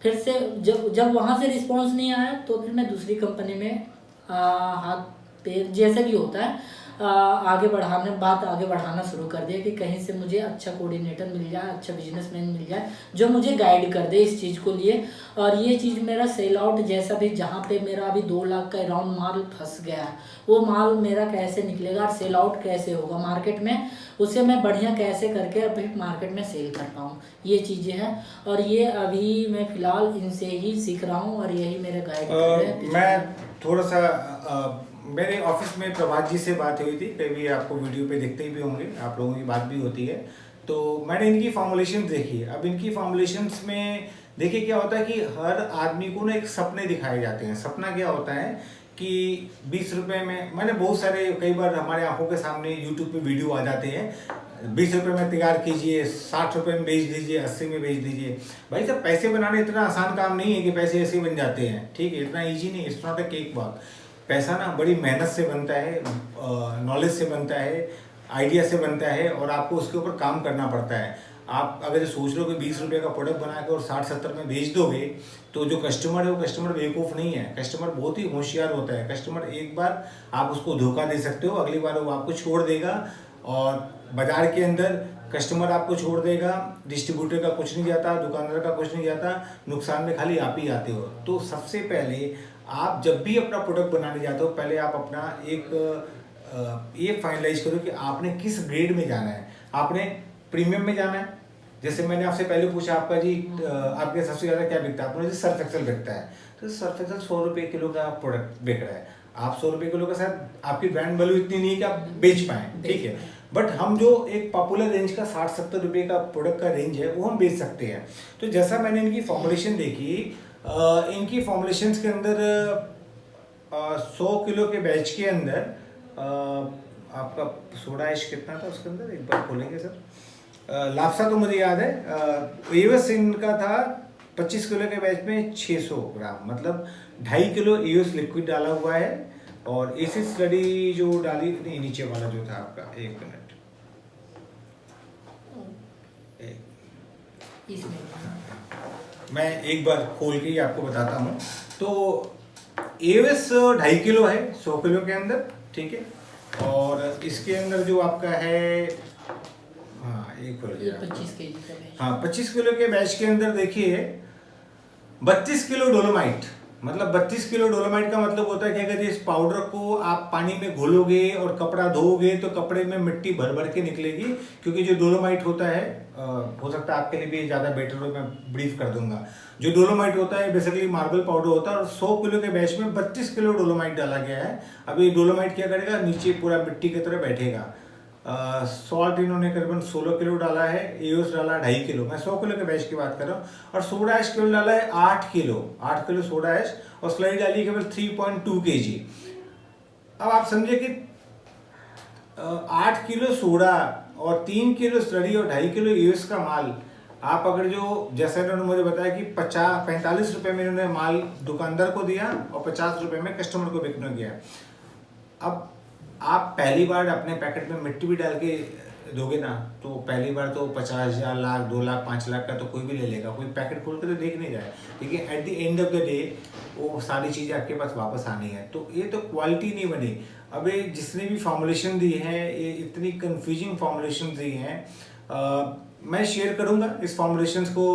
फिर से जब वहाँ से रिस्पॉन्स नहीं आया तो फिर मैं दूसरी कंपनी में हाथ पैर जैसे भी होता है आगे बढ़ाना शुरू कर दिया कि कहीं से मुझे अच्छा कोऑर्डिनेटर मिल जाए, अच्छा बिजनेसमैन मिल जाए जो मुझे गाइड कर दे इस चीज़ को लिए। और ये चीज़ मेरा सेल आउट जैसा भी, जहाँ पे मेरा अभी 2 लाख का अराउंड माल फंस गया है, वो माल मेरा कैसे निकलेगा और सेल आउट कैसे होगा मार्केट में, उसे मैं बढ़िया कैसे करके अभी मार्केट में सेल कर पाऊँ, ये चीज़ें हैं। और ये अभी मैं फ़िलहाल इनसे ही सीख रहा हूँ और यही मेरे गाइड कर रहे हैं। मैं थोड़ा सा मेरे ऑफिस में प्रभात जी से बात हुई थी, कभी आपको वीडियो पे देखते ही भी होंगे, आप लोगों की बात भी होती है, तो मैंने इनकी फॉर्मुलेशन देखी है। अब इनकी फॉर्मुलेशंस में देखिए क्या होता है कि हर आदमी को ना एक सपने दिखाए जाते हैं। सपना क्या होता है कि 20 रुपए में, मैंने बहुत सारे, कई बार हमारे आंखों के सामने यूट्यूब पे वीडियो आ जाते हैं 20 रुपये में तैयार कीजिए, 60 रुपये में बेच दीजिए, 80 में बेच दीजिए। भाई साहब पैसे बनाने इतना आसान काम नहीं है कि पैसे ऐसे ही बन जाते हैं, ठीक है, इतना ईजी नहीं, it's not a cake walk. पैसा ना बड़ी मेहनत से बनता है, नॉलेज से बनता है, आइडिया से बनता है, और आपको उसके ऊपर काम करना पड़ता है। आप अगर सोच लो कि 20 रुपये का प्रोडक्ट बना के और 60-70 में बेच दोगे, तो जो कस्टमर है वो कस्टमर बेवकूफ़ नहीं है, कस्टमर बहुत ही होशियार होता है। कस्टमर एक बार आप उसको धोखा दे सकते हो, अगली बार वो आपको छोड़ देगा, और बाजार के अंदर कस्टमर आपको छोड़ देगा, डिस्ट्रीब्यूटर का कुछ नहीं जाता, दुकानदार का कुछ नहीं जाता, नुकसान में खाली आप ही आते हो। तो सबसे पहले आप जब भी अपना प्रोडक्ट बनाने जाते हो, पहले आप अपना ये फाइनलाइज करो कि आपने किस ग्रेड में जाना है। आपने प्रीमियम में जाना है, जैसे मैंने आपसे पहले पूछा आपका जी आपके सबसे ज़्यादा क्या बिकता है, आपने जी सर्फ एक्सेल बिकता है, तो सर्फ एक्सेल 100 रुपये किलो का प्रोडक्ट बिक रहा है। आप 100 रुपये किलो का, शायद आपकी ब्रांड वैल्यू इतनी नहीं है कि आप बेच पाएँ, ठीक है, बट हम जो एक पॉपुलर रेंज का 60-70 रुपये का प्रोडक्ट का रेंज है वो हम बेच सकते हैं। तो जैसा मैंने इनकी फॉर्मुलेशन देखी, इनकी फॉर्मुलेशंस के अंदर 100 किलो के बैच के अंदर आपका सोडा ऐश कितना था उसके अंदर, एक बार खोलेंगे सर। लाप्सा तो मुझे याद है, एवस इनका था 25 किलो के बैच में 600 ग्राम, मतलब 2.5 किलो एवस लिक्विड डाला हुआ है। और एसिड स्टडी जो डाली, नहीं नीचे वाला जो था आपका, एक मिनट, मैं एक बार खोल के ही आपको बताता हूँ। तो एवस 2.5 किलो है 100 किलो के अंदर, ठीक है, और इसके अंदर जो आपका है, हाँ एक खोल गया, 25 केजी का बैच। हाँ 25 किलो के बैच के अंदर देखिए 32 किलो डोलोमाइट, मतलब 32 किलो डोलोमाइट का मतलब होता है कि अगर इस पाउडर को आप पानी में घोलोगे और कपड़ा धोओगे तो कपड़े में मिट्टी भर भर के निकलेगी, क्योंकि जो डोलोमाइट होता है, हो सकता है आपके लिए भी ज़्यादा बेटर हो, मैं ब्रीफ कर दूंगा। जो डोलोमाइट होता है बेसिकली मार्बल पाउडर होता है, और 100 किलो के बैच में 32 किलो डोलोमाइट डाला गया है। अब ये डोलोमाइट क्या करेगा, नीचे पूरा मिट्टी की तरह बैठेगा। सॉल्ट इन्होंने करीबन 16 किलो डाला है, एओस डाला 2.5 किलो, मैं 100 किलो के बैच की बात कर रहा हूँ, और सोडा ऐश केवल डाला है 8 किलो सोडा ऐश, और स्लरी डाली है केवल 3.2 kg। अब आप समझे कि 8 किलो सोडा और 3 किलो स्लरी और 2.5 किलो एओस का माल, आप अगर जो जैसे इन्होंने मुझे बताया कि 45 रुपये में इन्होंने माल दुकानदार को दिया और 50 रुपये में कस्टमर को बिकने गया। अब आप पहली बार अपने पैकेट में मिट्टी भी डाल के दोगे ना, तो पहली बार तो 50,000, लाख, 2 लाख, 5 लाख का तो कोई भी ले लेगा, कोई पैकेट खोल के तो देख नहीं रहा है, ठीक है। At the end of the day वो सारी चीज़ें आपके पास वापस आनी है, तो ये तो क्वालिटी नहीं बनी। अब ये जिसने भी फॉर्मुलेशन दी है, ये इतनी कंफ्यूजिंग फॉर्मुलेशन दी हैं, मैं शेयर करूँगा इस फॉर्मुलेशंस को,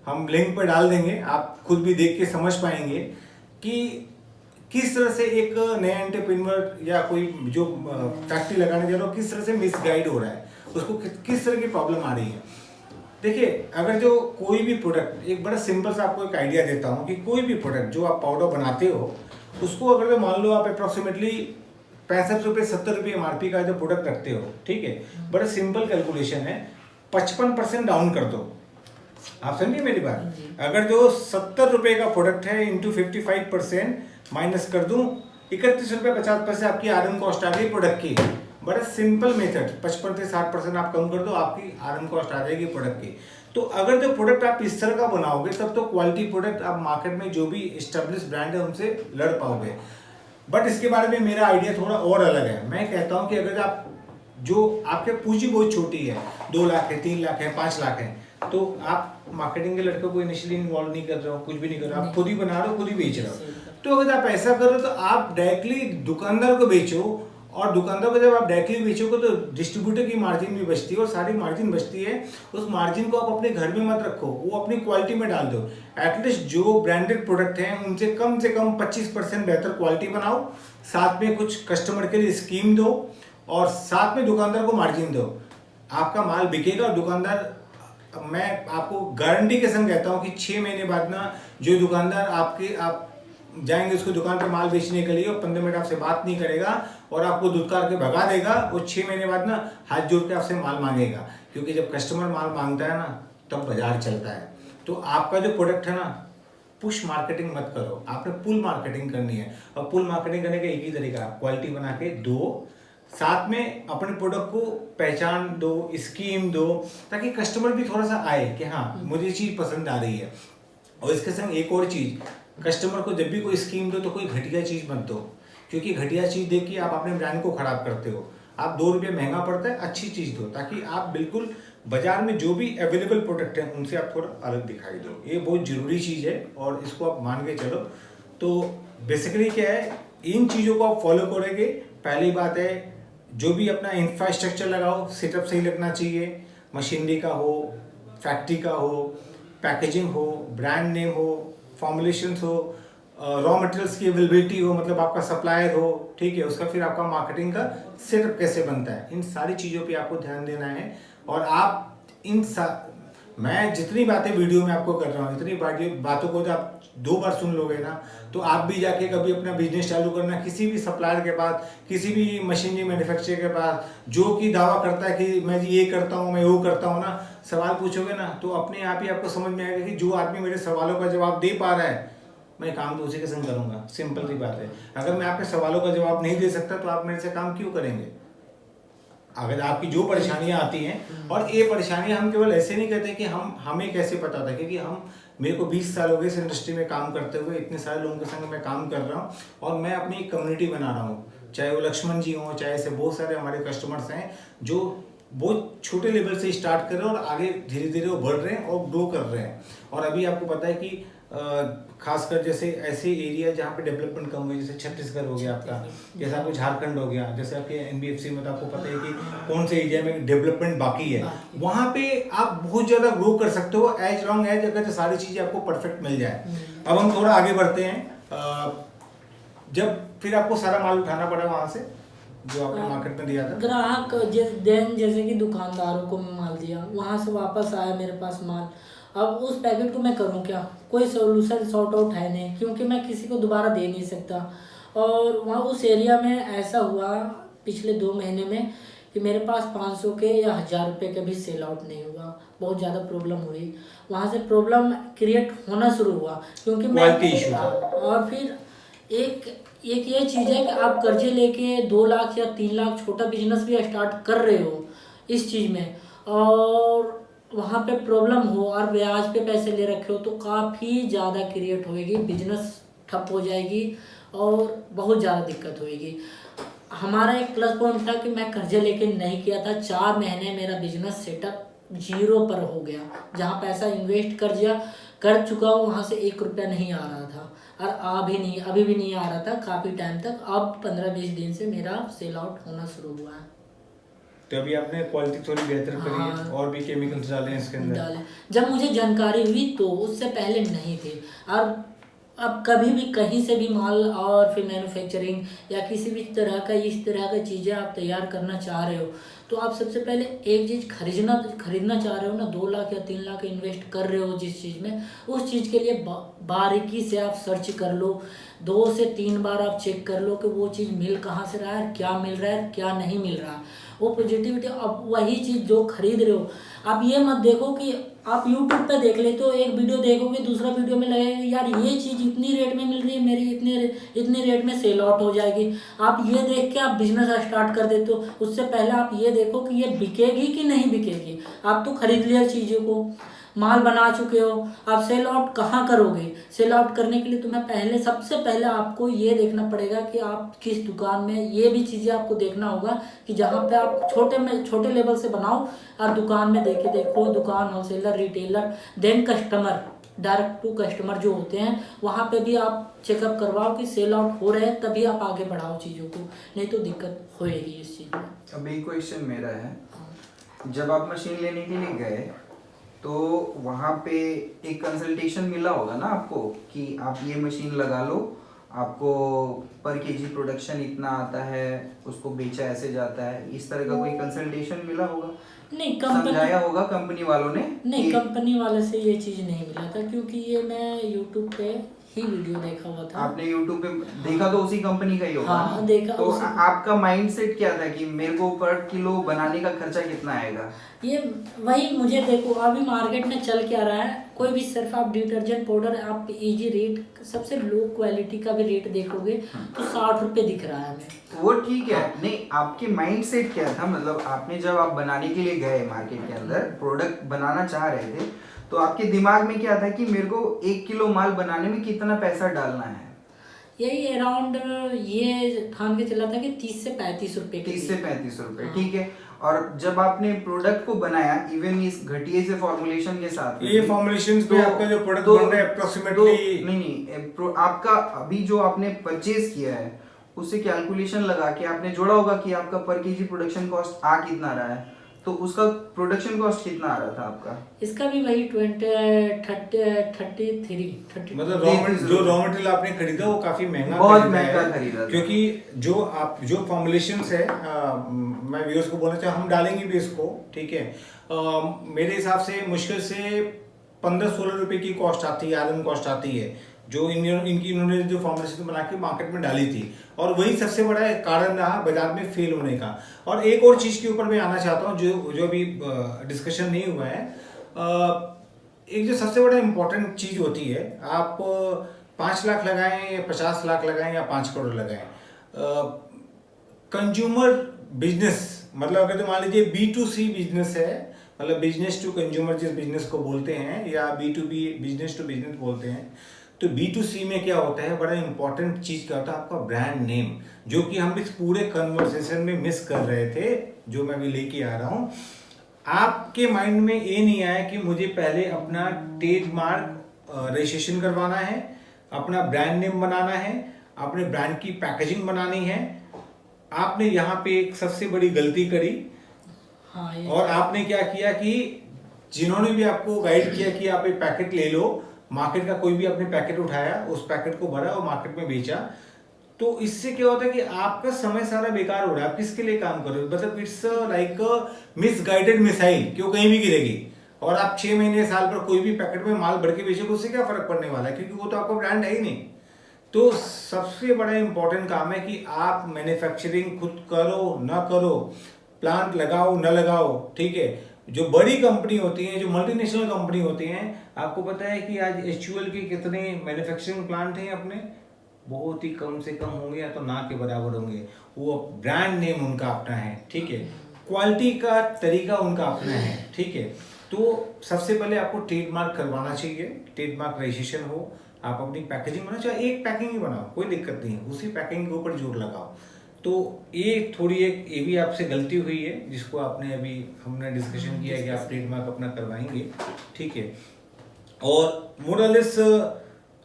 हम लिंक पर डाल देंगे, आप खुद भी देख के समझ पाएंगे कि किस तरह से एक नया एंटरप्रेन्योर या कोई जो फैक्ट्री लगाने जा रहा हो किस तरह से मिसगाइड हो रहा है, उसको किस तरह की प्रॉब्लम आ रही है। देखिए, अगर जो कोई भी प्रोडक्ट, एक बड़ा सिंपल सा आपको एक आइडिया देता हूँ कि कोई भी प्रोडक्ट जो आप पाउडर बनाते हो, उसको अगर मान लो आप अप्रॉक्सीमेटली 65 रुपये 70 रुपये MRP का जो प्रोडक्ट रखते हो, ठीक है, बड़ा सिंपल कैलकुलेशन है, 55% डाउन कर दो। आप समझिए मेरी बात, अगर जो 70 रुपये का प्रोडक्ट है इंटू 55% माइनस कर दूं, 31 रुपये 50 पैसे आपकी आरएम कॉस्ट आ गई प्रोडक्ट की। बड़ा सिंपल मेथड, 55 से 60% आप कम कर दो, आपकी आरएम कॉस्ट आ जाएगी प्रोडक्ट की। तो अगर जो प्रोडक्ट आप इस तरह का बनाओगे, तब तो क्वालिटी प्रोडक्ट आप मार्केट में जो भी एस्टेब्लिश ब्रांड है उनसे लड़ पाओगे। बट इसके बारे में मेरा आइडिया थोड़ा और अलग है। मैं कहता हूँ कि अगर आप जो आपके पूंजी बहुत छोटी है, 2 लाख है, 3 लाख है, 5 लाख है, तो आप मार्केटिंग के लड़के को इनिशियली इन्वॉल्व नहीं कर रहे हो, कुछ भी नहीं कर रहे हो, आप खुद ही बना रहे हो, खुद ही बेच रहे हो। तो अगर आप ऐसा कर रहे हो तो आप डायरेक्टली दुकानदार को बेचो, और दुकानदार को जब आप डायरेक्टली बेचोगे तो डिस्ट्रीब्यूटर की मार्जिन भी बचती है, और सारी मार्जिन बचती है। उस मार्जिन को आप अपने घर में मत रखो, वो अपनी क्वालिटी में डाल दो। एटलीस्ट जो ब्रांडेड प्रोडक्ट हैं उनसे कम 25% बेहतर क्वालिटी बनाओ, साथ में कुछ कस्टमर के लिए स्कीम दो, और साथ में दुकानदार को मार्जिन दो। आपका माल बिकेगा, और दुकानदार, मैं आपको गारंटी के संग कहता हूँ कि 6 महीने बाद ना जो दुकानदार आप जाएंगे उसको दुकान पे माल बेचने के लिए, और 15 मिनट आपसे बात नहीं करेगा और आपको दुत्कार के भगा देगा, वो 6 महीने बाद ना हाथ जोड़ के आपसे माल मांगेगा। क्योंकि जब कस्टमर माल मांगता है ना, तब बाजार चलता है। तो आपका जो प्रोडक्ट है ना, पुश मार्केटिंग मत करो, आपने पुल मार्केटिंग करनी है। और पुल मार्केटिंग करने का एक ही तरीका, क्वालिटी बना के दो, साथ में अपने प्रोडक्ट को पहचान दो, स्कीम दो, ताकि कस्टमर भी थोड़ा सा आए कि हाँ मुझे चीज़ पसंद आ रही है। और इसके संग एक और चीज़, कस्टमर को जब भी कोई स्कीम दो तो कोई घटिया चीज़ मत दो, क्योंकि घटिया चीज़ दे के आप अपने ब्रांड को खराब करते हो। आप 2 रुपये महंगा पड़ता है, अच्छी चीज़ दो, ताकि आप बिल्कुल बाजार में जो भी अवेलेबल प्रोडक्ट हैं उनसे आप थोड़ा अलग दिखाई दो। ये बहुत ज़रूरी चीज़ है और इसको आप मान के चलो। तो बेसिकली क्या है, इन चीज़ों को आप फॉलो करोगे। पहली बात है, जो भी अपना इंफ्रास्ट्रक्चर लगाओ, सेटअप सही लगना चाहिए, मशीनरी का हो, फैक्ट्री का हो, पैकेजिंग हो, ब्रांड नेम हो, फॉर्मुलेशंस हो, रॉ मटेरियल्स की अवेलेबिलिटी हो, मतलब आपका सप्लायर हो, ठीक है, उसका फिर आपका मार्केटिंग का सेटअप कैसे बनता है, इन सारी चीज़ों पे आपको ध्यान देना है। और आप मैं जितनी बातें वीडियो में आपको कर रहा हूँ, इतनी बातों को जब आप 2 बार सुन लोगे ना, तो आप भी जाके कभी अपना बिजनेस चालू करना, किसी भी सप्लायर के पास, किसी भी मशीनरी मैन्युफैक्चरर के पास, जो कि दावा करता है कि मैं ये करता हूँ, मैं वो करता हूँ ना, सवाल पूछोगे ना तो अपने आप ही आपको समझ में आएगा कि जो आदमी मेरे सवालों का जवाब दे पा रहा है, मैं काम तो उसी के संग करूँगा। सिंपल सी बात है। अगर मैं आपके सवालों का जवाब नहीं दे सकता तो आप मेरे से काम क्यों करेंगे? अगर आपकी जो परेशानियां आती हैं, और ये परेशानियां हम केवल ऐसे नहीं कहते कि हमें कैसे पता था, क्योंकि मेरे को 20 साल हो गए इस इंडस्ट्री में काम करते हुए, इतने सारे लोगों के संग मैं काम कर रहा हूँ और मैं अपनी एक कम्युनिटी बना रहा हूँ। चाहे वो लक्ष्मण जी हों, चाहे ऐसे बहुत सारे हमारे कस्टमर्स हैं जो बहुत छोटे लेवल से स्टार्ट कर रहे हैं और आगे धीरे धीरे वो बढ़ रहे हैं और ग्रो कर रहे हैं। और अभी आपको पता है कि खासकर जैसे ऐसे एरिया जहाँ पे डेवलपमेंट कम हुई, जैसे छत्तीसगढ़ हो गया आपका, जैसे आपको झारखंड हो गया, जैसे आपके NBFC में, तो आपको पता है कि कौन से एरिया में डेवलपमेंट बाकी है, वहाँ पे आप बहुत ज़्यादा ग्रो कर सकते हो एज लॉन्ग एज अगर सारी चीज़ें आपको परफेक्ट मिल जाए। अब हम थोड़ा आगे बढ़ते हैं। जब फिर आपको सारा माल उठाना पड़ा वहाँ से जो आपने मार्केट में दिया था, ग्राहक जैसे कि दुकानदारों को माल दिया, वहाँ से वापस आया मेरे पास माल। अब उस पैकेट को मैं करूँ क्या? कोई सोल्यूशन सॉर्ट आउट है नहीं, क्योंकि मैं किसी को दोबारा दे नहीं सकता। और वहाँ उस एरिया में ऐसा हुआ पिछले 2 महीने में कि मेरे पास 500 के या 1000 रुपये के भी सेल आउट नहीं हुआ। बहुत ज़्यादा प्रॉब्लम हुई, वहाँ से प्रॉब्लम क्रिएट होना शुरू हुआ, क्योंकि मैं और फिर एक ये चीज़ है कि आप कर्जे लेके 2 लाख या 3 लाख छोटा बिजनेस भी स्टार्ट कर रहे हो इस चीज़ में, और वहाँ पे प्रॉब्लम हो और ब्याज पे पैसे ले रखे हो, तो काफ़ी ज़्यादा क्रिएट होएगी, बिजनेस ठप हो जाएगी और बहुत ज़्यादा दिक्कत होएगी। हमारा एक प्लस पॉइंट था कि मैं कर्जे लेके नहीं किया था। 4 महीने मेरा बिजनेस सेटअप 0 पर हो गया। जहाँ पैसा इन्वेस्ट कर चुका हूँ, वहाँ से 1 रुपया नहीं आ रहा था और अभी भी नहीं आ रहा था काफ़ी टाइम तक। अब 15-20 दिन से मेरा सेल आउट होना शुरू हुआ है। तो अभी आपने क्वालिटी थोड़ी बेहतर करी है, हाँ, और भी केमिकल्स डाले हैं इसके अंदर? जब मुझे जानकारी हुई तो उससे पहले नहीं थे। और अब कभी भी कहीं से भी माल और फिर मैन्युफैक्चरिंग या किसी भी तरह का इस तरह का चीज़ें आप तैयार करना चाह रहे हो, तो आप सबसे पहले एक चीज़ खरीदना चाह रहे हो ना, 2 लाख या 3 लाख इन्वेस्ट कर रहे हो जिस चीज़ में, उस चीज़ के लिए बारीकी से आप सर्च कर लो। 2 से 3 बार आप चेक कर लो कि वो चीज़ मिल कहाँ से रहा है, क्या मिल रहा है, क्या नहीं मिल रहा। वो पॉजिटिविटी, अब वही चीज़ जो खरीद रहे हो, आप ये मत देखो कि आप यूट्यूब पे देख लेते हो, एक वीडियो देखोगे, दूसरा वीडियो में लगेगा यार ये चीज़ इतनी रेट में मिल रही है, मेरी इतने रेट में सेल आउट हो जाएगी। आप ये देख के आप बिजनेस स्टार्ट कर देते हो। उससे पहले आप ये देखो कि ये बिकेगी कि नहीं बिकेगी। आप तो खरीद लिया चीज़ों को, माल बना चुके हो, आप सेल आउट कहाँ करोगे? सेल आउट करने के लिए तुम्हें सबसे पहले आपको ये देखना पड़ेगा कि आप किस दुकान में, ये भी चीज़ें आपको देखना होगा कि जहाँ पे आप छोटे लेवल से बनाओ और दुकान में देखो, दुकान, wholesaler, retailer, then customer, direct to customer जो होते हैं, वहाँ पे भी आप चेकअप करवाओ कि सेल आउट हो रहे हैं, तभी आप आगे बढ़ाओ चीज़ों को, नहीं तो दिक्कत होएगी इस चीज़ में। अब एक क्वेश्चन मेरा है, जब आप मशीन लेने के लिए गए तो वहाँ पे एक कंसल्टेशन मिला होगा ना आपको कि आप ये मशीन लगा लो, आपको पर केजी प्रोडक्शन इतना आता है, उसको बेचा ऐसे जाता है, इस तरह का कोई कंसल्टेशन मिला होगा? नहीं, समझाया होगा कंपनी वालों ने? नहीं, कंपनी वाले से ये चीज़ नहीं मिला था, क्योंकि ये मैं यूट्यूब पे ही वीडियो देखा हुआ था। आपने यूट्यूब पे देखा तो उसी कंपनी का ही होगा? हाँ, देखा। तो आपका माइंडसेट क्या था कि मेरे को पर किलो बनाने का खर्चा कितना आएगा? ये वही मुझे देखो, अभी मार्केट में चल क्या रहा है, कोई भी सिर्फ आप डिटर्जेंट पाउडर आप इजी रेट सबसे लो क्वालिटी का भी रेट देखोगे तो 60 रुपये दिख रहा है हमें। वो ठीक है, नहीं आपके माइंड सेट क्या था, मतलब आपने जब आप बनाने के लिए गए मार्केट के अंदर प्रोडक्ट बनाना चाह रहे थे, तो आपके दिमाग में क्या था कि मेरे को 1 किलो माल बनाने में कितना पैसा डालना है? यही अराउंड ये ठान के चला था कि 30 से 35 रुपए के 30 से लिए। 35 रुपए, हाँ। ठीक है। और जब आपने प्रोडक्ट को बनाया इवन इस घटिया से फॉर्मुलेशन के साथ में ये भी, फॉर्मुलेशंस पे आपका जो प्रोडक्ट बन रहा है अप्रोक्सीमेटली नहीं आपका अभी जो आपने परचेज किया है उससे कैलकुलेशन लगा के आपने जोड़ा होगा कि आपका पर केजी प्रोडक्शन कॉस्ट आ कितना रहा है, तो उसका प्रोडक्शन कॉस्ट कितना आ रहा था आपका? इसका भी वही 33 मतलब जो रॉ मटेरियल आपने खरीदा वो काफी महंगा बहुत खरीदा महंगा है। खरीदा था। क्योंकि जो फॉर्मुलेशंस है मैं व्यूअर्स को बोलना चाहूँ, हम डालेंगे भी इसको, ठीक है। मेरे हिसाब से मुश्किल से 15-16 रुपए की कॉस्ट आती है, आयरन कॉस्ट आती है, जो इन्होंने जो फॉर्मुलेशन बना के मार्केट में डाली थी, और वही सबसे बड़ा कारण रहा बाजार में फेल होने का। और एक और चीज के ऊपर मैं आना चाहता हूँ जो अभी डिस्कशन नहीं हुआ है। एक जो सबसे बड़ा इम्पोर्टेंट चीज होती है, आप 5 लाख लगाएं या 50 लाख लगाएं या 5 करोड़ लगाएं, कंज्यूमर बिजनेस, मतलब अगर तो मान लीजिए B2C बिजनेस है, मतलब बिजनेस टू कंज्यूमर जिस बिजनेस को बोलते हैं, या B2B बिजनेस टू बिजनेस बोलते हैं, तो B2C में क्या होता है, बड़ा इंपॉर्टेंट चीज क्या होता है, आपका ब्रांड नेम, जो कि हम इस पूरे कन्वर्सेशन में मिस कर रहे थे, जो मैं भी लेके आ रहा हूँ। आपके माइंड में ये नहीं आया कि मुझे पहले अपना ट्रेडमार्क रजिस्ट्रेशन करवाना है, अपना ब्रांड नेम बनाना है, अपने ब्रांड की पैकेजिंग बनानी है। आपने यहाँ पे एक सबसे बड़ी गलती करी। हाँ, और आपने क्या किया कि जिन्होंने भी आपको गाइड किया कि आप एक पैकेट ले लो, मार्केट का कोई भी आपने पैकेट उठाया, उस पैकेट को भरा और मार्केट में बेचा, तो इससे क्या होता है कि आपका समय सारा बेकार हो रहा है। आप किसके लिए काम कर रहे हो, मतलब इट्स लाइक मिसगाइडेड मिसाइल, क्यों कहीं भी गिरेगी। और आप 6 महीने साल पर कोई भी पैकेट में माल भर के बेचोगे, उससे क्या फर्क पड़ने वाला है, क्योंकि वो तो आपका ब्रांड है ही नहीं। तो सबसे बड़ा इंपॉर्टेंट काम है कि आप मैन्युफैक्चरिंग खुद करो ना करो, प्लांट लगाओ न लगाओ, ठीक है। जो बड़ी कंपनी होती है, जो मल्टीनेशनल कंपनी होती हैं, आपको पता है कि आज HUL के कितने मैन्युफैक्चरिंग प्लांट हैं अपने, बहुत ही कम से कम होंगे या तो ना के बराबर होंगे। वो ब्रांड नेम उनका अपना है, ठीक है, क्वालिटी का तरीका उनका अपना है, ठीक है। तो सबसे पहले आपको ट्रेडमार्क करवाना चाहिए, ट्रेडमार्क रजिस्ट्रेशन हो, आप अपनी पैकेजिंग बनाओ, चाहे एक पैकिंग ही बनाओ, कोई दिक्कत नहीं है, उसी पैकिंग के ऊपर जोर लगाओ। तो ये भी आपसे गलती हुई है, जिसको आपने अभी हमने डिस्कशन किया कि आप ट्रेडमार्क अपना करवाएंगे, ठीक है। और मोरलेस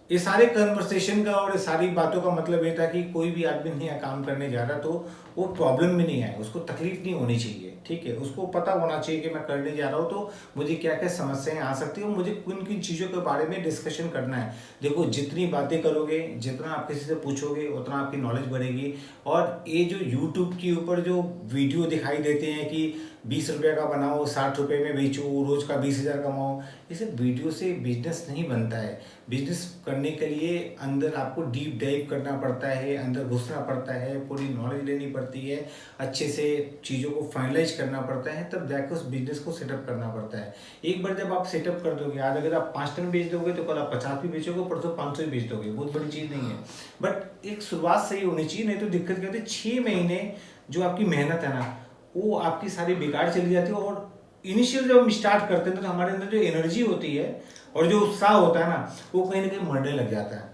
ये सारे कन्वर्सेशन का और सारी बातों का मतलब ये था कि कोई भी आदमी नहीं काम करने जा रहा तो वो प्रॉब्लम में नहीं आए, उसको तकलीफ नहीं होनी चाहिए, ठीक है। उसको पता होना चाहिए कि मैं करने जा रहा हूँ तो मुझे क्या क्या समस्याएं आ सकती है और मुझे किन किन चीज़ों के बारे में डिस्कशन करना है। देखो, जितनी बातें करोगे, जितना आप किसी से पूछोगे, उतना आपकी नॉलेज बढ़ेगी। और ये जो यूट्यूब के ऊपर जो वीडियो दिखाई देते हैं कि 20 रुपये का बनाओ, 60 रुपये में बेचो, रोज का 20,000 कमाओ, ये सब वीडियो से बिजनेस नहीं बनता है। बिजनेस करने के लिए अंदर आपको डीप डाइव करना पड़ता है, अंदर घुसना पड़ता है, पूरी नॉलेज लेनी पड़ती है, अच्छे से चीज़ों को फाइनलाइज करना पड़ता है, तब जाकर उस बिजनेस को सेटअप करना पड़ता है। एक बार जब आप सेटअप कर दोगे, आज अगर आप 5 टन बेच दोगे तो कल आप 50 भी बेचोगे, परसों 500 भी बेच दोगे, बहुत बड़ी चीज़ नहीं है। बट एक शुरुआत सही होनी चाहिए, नहीं तो दिक्कत क्या होती है, 6 महीने जो आपकी मेहनत है ना, वो आपकी सारी बेकार चली जाती है। और इनिशियल जब हम स्टार्ट करते हैं तो हमारे अंदर जो एनर्जी होती है और जो उत्साह होता है ना, वो कहीं ना कहीं मरने लग जाता है।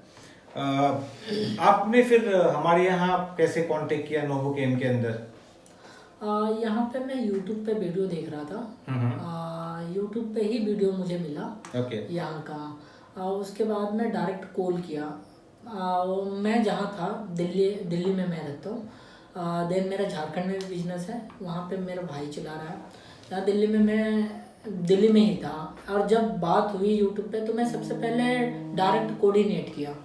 आपने फिर हमारे यहाँ कैसे कांटेक्ट किया नोवोकेम के अंदर? यहाँ पे मैं यूट्यूब पे वीडियो देख रहा था, यूट्यूब पे ही वीडियो मुझे मिला यहाँ का। उसके बाद मैं डायरेक्ट कॉल किया। मैं जहाँ था दिल्ली में मैं रहता हूँ, देन मेरा झारखंड में भी बिजनेस है, वहाँ पे मेरा भाई चला रहा है। यहाँ दिल्ली में मैं दिल्ली में ही था, और जब बात हुई यूट्यूब पे तो मैं सबसे पहले डायरेक्ट कोऑर्डिनेट किया,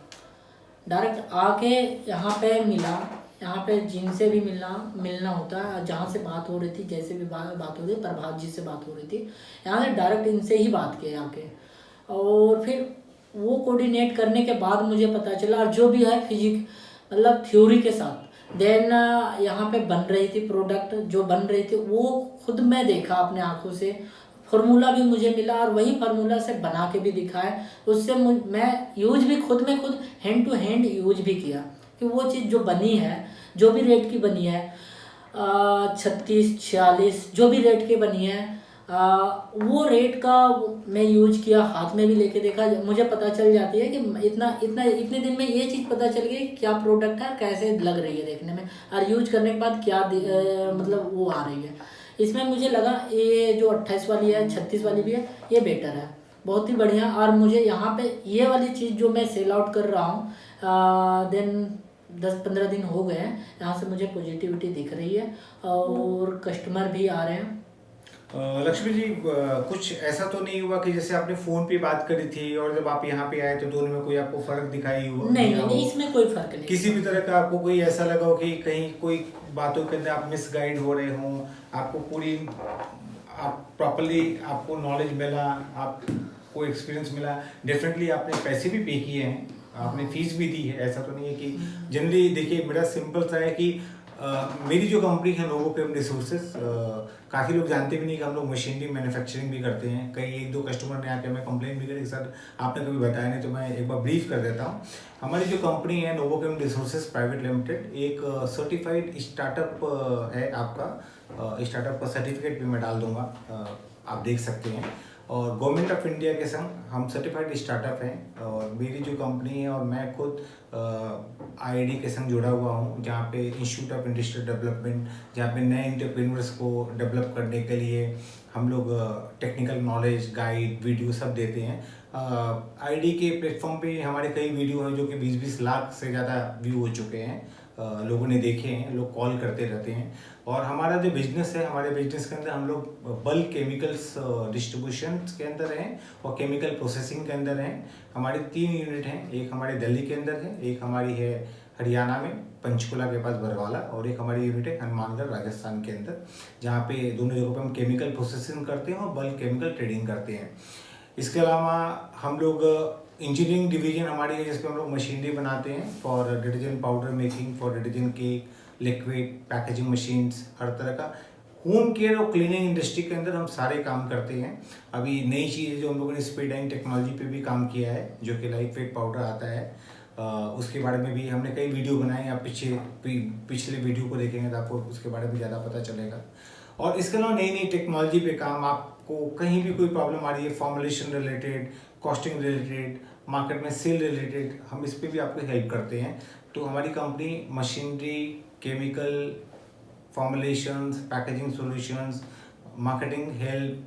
डायरेक्ट आके यहाँ पे मिला। यहाँ पे जिनसे भी मिलना होता है, जहाँ से बात हो रही थी, जैसे भी बात हो रही थी, प्रभात जी से बात हो रही थी, यहाँ से डायरेक्ट इनसे ही बात किया आके। और फिर वो कोऑर्डिनेट करने के बाद मुझे पता चला, और जो भी है फिजिक मतलब थ्योरी के साथ, देन यहाँ पे बन रही थी प्रोडक्ट, जो बन रही थी वो खुद मैं देखा अपने आंखों से, फार्मूला भी मुझे मिला और वही फार्मूला से बना के भी दिखाया। उससे मैं यूज भी खुद हैंड टू हैंड यूज भी किया कि वो चीज़ जो बनी है, जो भी रेट की बनी है, 36 46 जो भी रेट की बनी है, वो रेट का मैं यूज किया, हाथ में भी लेके देखा, मुझे पता चल जाती है कि इतने दिन में ये चीज़ पता चल गई क्या प्रोडक्ट है, कैसे लग रही है देखने में, और यूज करने के बाद क्या मतलब वो आ रही है। इसमें मुझे लगा ये जो 28 वाली है, 36 वाली भी है, ये बेटर है, बहुत ही बढ़िया। और मुझे यहाँ पे ये वाली चीज़ जो मैं सेल आउट कर रहा हूँ, देन 10-15 दिन हो गए हैं, यहाँ से मुझे पॉजिटिविटी दिख रही है और कस्टमर भी आ रहे हैं। लक्ष्मी जी, कुछ ऐसा तो नहीं हुआ कि जैसे आपने फोन पे बात करी थी और जब आप यहाँ पे आए तो दोनों में कोई आपको फर्क दिखाई हुआ? नहीं, इसमें कोई फर्क नहीं। किसी भी तरह का आपको कोई ऐसा लगा हो कि कहीं कोई बातों के अंदर आप मिसगाइड हो रहे हो, आपको पूरी आप प्रॉपरली आपको नॉलेज मिला, आपको एक्सपीरियंस मिला? डेफिनेटली आपने पैसे भी पे किए हैं, आपने फीस भी दी है, ऐसा तो नहीं है कि जनरली देखिए मेरा सिंपल सा है कि मेरी जो कंपनी है नोवोकेम रिसोर्सेज, काफ़ी लोग जानते भी नहीं कि हम लोग मशीनरी मैन्युफैक्चरिंग भी करते हैं। कई 1-2 कस्टमर ने आके हमें कंप्लेन भी करी, सर आपने कभी बताया नहीं, तो मैं एक बार ब्रीफ कर देता हूँ। हमारी जो कंपनी है नोवोकेम रिसोर्सेज प्राइवेट लिमिटेड, एक सर्टिफाइड स्टार्टअप है। आपका स्टार्टअप का सर्टिफिकेट भी मैं डाल दूंगा, आप देख सकते हैं। और गवर्नमेंट ऑफ इंडिया के संग हम सर्टिफाइड स्टार्टअप हैं, और मेरी जो कंपनी है और मैं खुद IID के संग जुड़ा हुआ हूँ, जहाँ पे इंस्टीट्यूट ऑफ इंडस्ट्रियल डेवलपमेंट, जहाँ पे नए एंटरप्रेन्योर्स को डेवलप करने के लिए हम लोग टेक्निकल नॉलेज, गाइड, वीडियो सब देते हैं। IID के प्लेटफॉर्म पे हमारे कई वीडियो हैं जो कि 20-20 लाख से ज़्यादा व्यू हो चुके हैं, लोगों ने देखे हैं, लोग कॉल करते रहते हैं। और हमारा जो बिजनेस है, हमारे बिजनेस के अंदर हम लोग बल्क केमिकल्स डिस्ट्रीब्यूशन के अंदर हैं और केमिकल प्रोसेसिंग के अंदर हैं। हमारी 3 यूनिट हैं, एक हमारे दिल्ली के अंदर है, एक हमारी है हरियाणा में पंचकुला के पास बरवाला, और एक हमारी यूनिट है हनुमानगढ़ राजस्थान के अंदर, जहाँ पे दोनों जगहों पे हम केमिकल प्रोसेसिंग करते हैं और बल्क केमिकल ट्रेडिंग करते हैं। इसके अलावा हम लोग इंजीनियरिंग डिवीजन हमारी है, जिसपे हम लोग मशीनरी बनाते हैं for detergent powder making, for detergent cake, liquid packaging machines, हर तरह का होम केयर और क्लीनिंग इंडस्ट्री के अंदर हम सारे काम करते हैं। अभी नई चीज़ जो हम लोगों ने स्पीड डाइंग टेक्नोलॉजी पे भी काम किया है, जो कि लाइट वेट पाउडर आता है, उसके बारे में भी हमने कई वीडियो बनाए। आप पिछले वीडियो को देखेंगे तो आपको उसके बारे में ज़्यादा पता चलेगा। और इसके अलावा नई नई टेक्नोलॉजी पे काम, आपको कहीं भी कोई प्रॉब्लम आ रही है formulation related, costing related, market में सेल रिलेटेड, हम इस पे भी आपको हेल्प करते हैं। तो हमारी company machinery, chemical, formulations, packaging solutions, marketing help,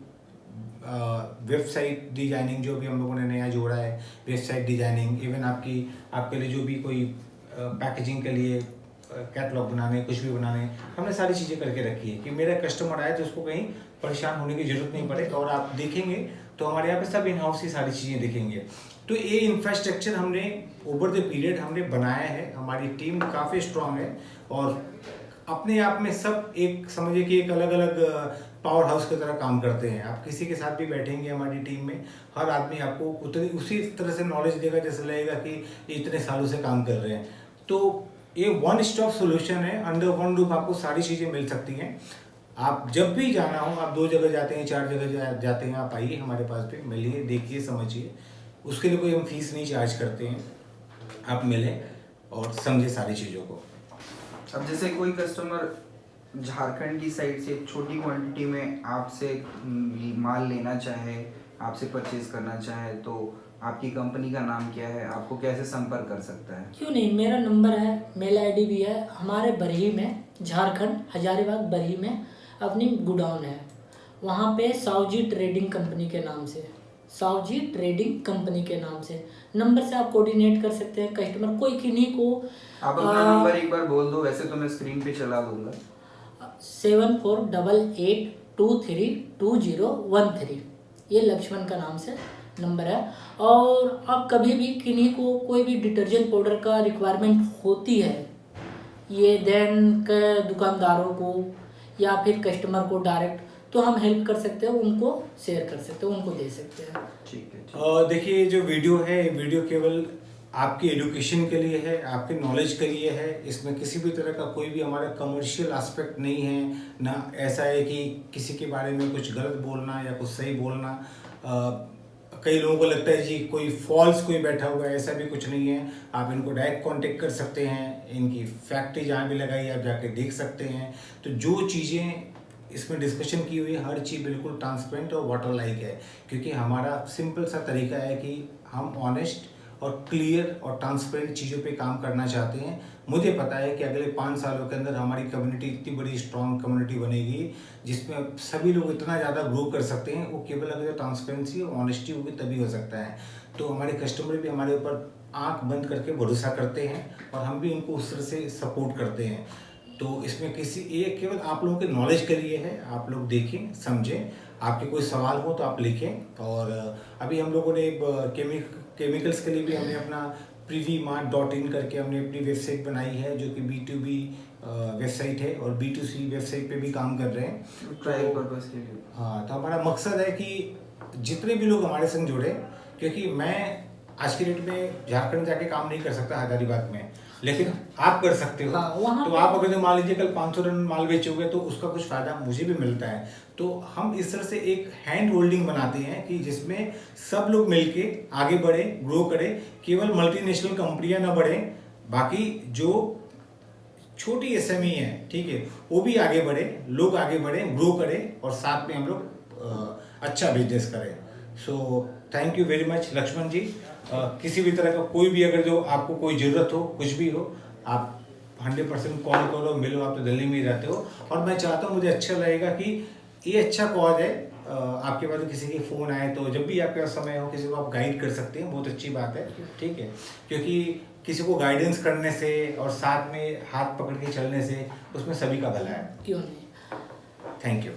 website designing जो भी हम लोगों ने नया जोड़ा है, वेबसाइट डिजाइनिंग, इवन आपके लिए जो भी कोई पैकेजिंग के लिए कैटलॉग बनाने, कुछ भी बनाने, हमने सारी चीज़ें करके रखी है कि मेरा कस्टमर आए तो उसको कहीं परेशान होने की जरूरत नहीं पड़े। और आप देखेंगे तो हमारे यहाँ पे सब इन हाउस ही सारी चीज़ें दिखेंगे। तो ये इंफ्रास्ट्रक्चर हमने ओवर द पीरियड हमने बनाया है। हमारी टीम काफ़ी स्ट्रांग है और अपने आप में सब एक समझिए कि एक अलग अलग पावर हाउस की तरह काम करते हैं। आप किसी के साथ भी बैठेंगे हमारी टीम में, हर आदमी आपको उसी तरह से नॉलेज देगा जैसे लगेगा कि ये इतने सालों से काम कर रहे हैं। तो ये वन स्टॉप सोल्यूशन है, अंडर वन रूफ आपको सारी चीज़ें मिल सकती हैं। आप जब भी जाना हो, आप 2 जगह जाते हैं, 4 जगह जाते हैं, आप आइए हमारे पास पे, मिलिए, देखिए, समझिए। उसके लिए कोई हम फीस नहीं चार्ज करते हैं, आप मिलें और समझे सारी चीज़ों को। अब जैसे कोई कस्टमर झारखंड की साइड से छोटी क्वांटिटी में आपसे माल लेना चाहे, आपसे परचेज करना चाहे, तो आपकी कंपनी का नाम क्या है, आपको कैसे संपर्क कर सकता है? क्यों नहीं, मेरा नंबर है, मेल ID भी है। हमारे बरही में, झारखंड हजारीबाग बरही में अपनी गुडाउन है, वहाँ पे सावजी ट्रेडिंग कंपनी के नाम से, सावजी ट्रेडिंग कंपनी के नाम से नंबर से आप कोऑर्डिनेट कर सकते हैं। कस्टमर कोई किन्हीं को आप अपना नंबर एक बार बोल दो, वैसे तो मैं स्क्रीन पे चला दूंगा। 7488232013, ये लक्ष्मण का नाम से नंबर है। और आप कभी भी किन्हीं को कोई भी डिटर्जेंट पाउडर का रिक्वायरमेंट होती है, ये देन के दुकानदारों को या फिर कस्टमर को डायरेक्ट, तो हम हेल्प कर सकते हैं, उनको शेयर कर सकते हैं, उनको दे सकते हैं। ठीक है। देखिए जो वीडियो है, वीडियो केवल आपकी एजुकेशन के लिए है, आपके नॉलेज के लिए है। इसमें किसी भी तरह का कोई भी हमारा कमर्शियल एस्पेक्ट नहीं है, ना ऐसा है कि किसी के बारे में कुछ गलत बोलना या कुछ सही बोलना। कई लोगों को लगता है जी कोई फॉल्स कोई बैठा हुआ है, ऐसा भी कुछ नहीं है। आप इनको डायरेक्ट कांटेक्ट कर सकते हैं, इनकी फैक्ट्री जहाँ भी लगाई है आप जाके देख सकते हैं। तो जो चीज़ें इसमें डिस्कशन की हुई है हर चीज़ बिल्कुल ट्रांसपेरेंट और वाटर लाइक है, क्योंकि हमारा सिंपल सा तरीका है कि हम ऑनेस्ट और क्लियर और ट्रांसपेरेंट चीज़ों पे काम करना चाहते हैं। मुझे पता है कि अगले 5 सालों के अंदर हमारी कम्युनिटी इतनी बड़ी स्ट्रॉन्ग कम्युनिटी बनेगी जिसमें सभी लोग इतना ज़्यादा ग्रो कर सकते हैं। वो केवल अगर ट्रांसपेरेंसी और ऑनेस्टी होगी तभी हो सकता है। तो हमारे कस्टमर भी हमारे ऊपर आँख बंद करके भरोसा करते हैं और हम भी उनको उस तरह से सपोर्ट करते हैं। तो इसमें ये केवल आप लोगों के नॉलेज के लिए है, आप लोग देखें समझें। आपके कोई सवाल हो तो आप लिखें। और अभी हम लोगों ने केमिकल्स के लिए भी हमने अपना privimart.in करके हमने अपनी वेबसाइट बनाई है, जो कि B2B वेबसाइट है और B2C वेबसाइट पे भी काम कर रहे हैं ट्रायल पर्पस के लिए। हाँ, तो हमारा मकसद है कि जितने भी लोग हमारे संग जुड़े, क्योंकि मैं आज की डेट में झारखंड जाके काम नहीं कर सकता हजारीबाग में, लेकिन आप कर सकते हो। हाँ, वहाँ तो आप अगर जो मान लीजिए कल 500 टन माल बेचोगे तो उसका कुछ फायदा मुझे भी मिलता है। तो हम इस तरह से एक हैंड होल्डिंग बनाते हैं कि जिसमें सब लोग मिलके आगे बढ़े, ग्रो करें। केवल मल्टीनेशनल कंपनियां ना बढ़े, बाकी जो छोटी SME है, ठीक है, वो भी आगे बढ़े, लोग आगे बढ़े, ग्रो करें और साथ में हम लोग अच्छा बिजनेस करें। So thank you very much Lakshman ji. किसी भी तरह का कोई भी अगर जो आपको कोई ज़रूरत हो, कुछ भी हो, आप 100% कॉल करो, मिलो। आप तो दिल्ली में ही रहते हो और मैं चाहता हूँ, मुझे अच्छा लगेगा कि ये अच्छा कॉज है। आपके पास किसी के फ़ोन आए तो जब भी आपके पास समय हो किसी को आप गाइड कर सकते हैं, बहुत अच्छी बात है, ठीक है। क्योंकि किसी को गाइडेंस करने से और साथ में हाथ पकड़ के चलने से उसमें सभी का भला है। क्यों नहीं। Thank you.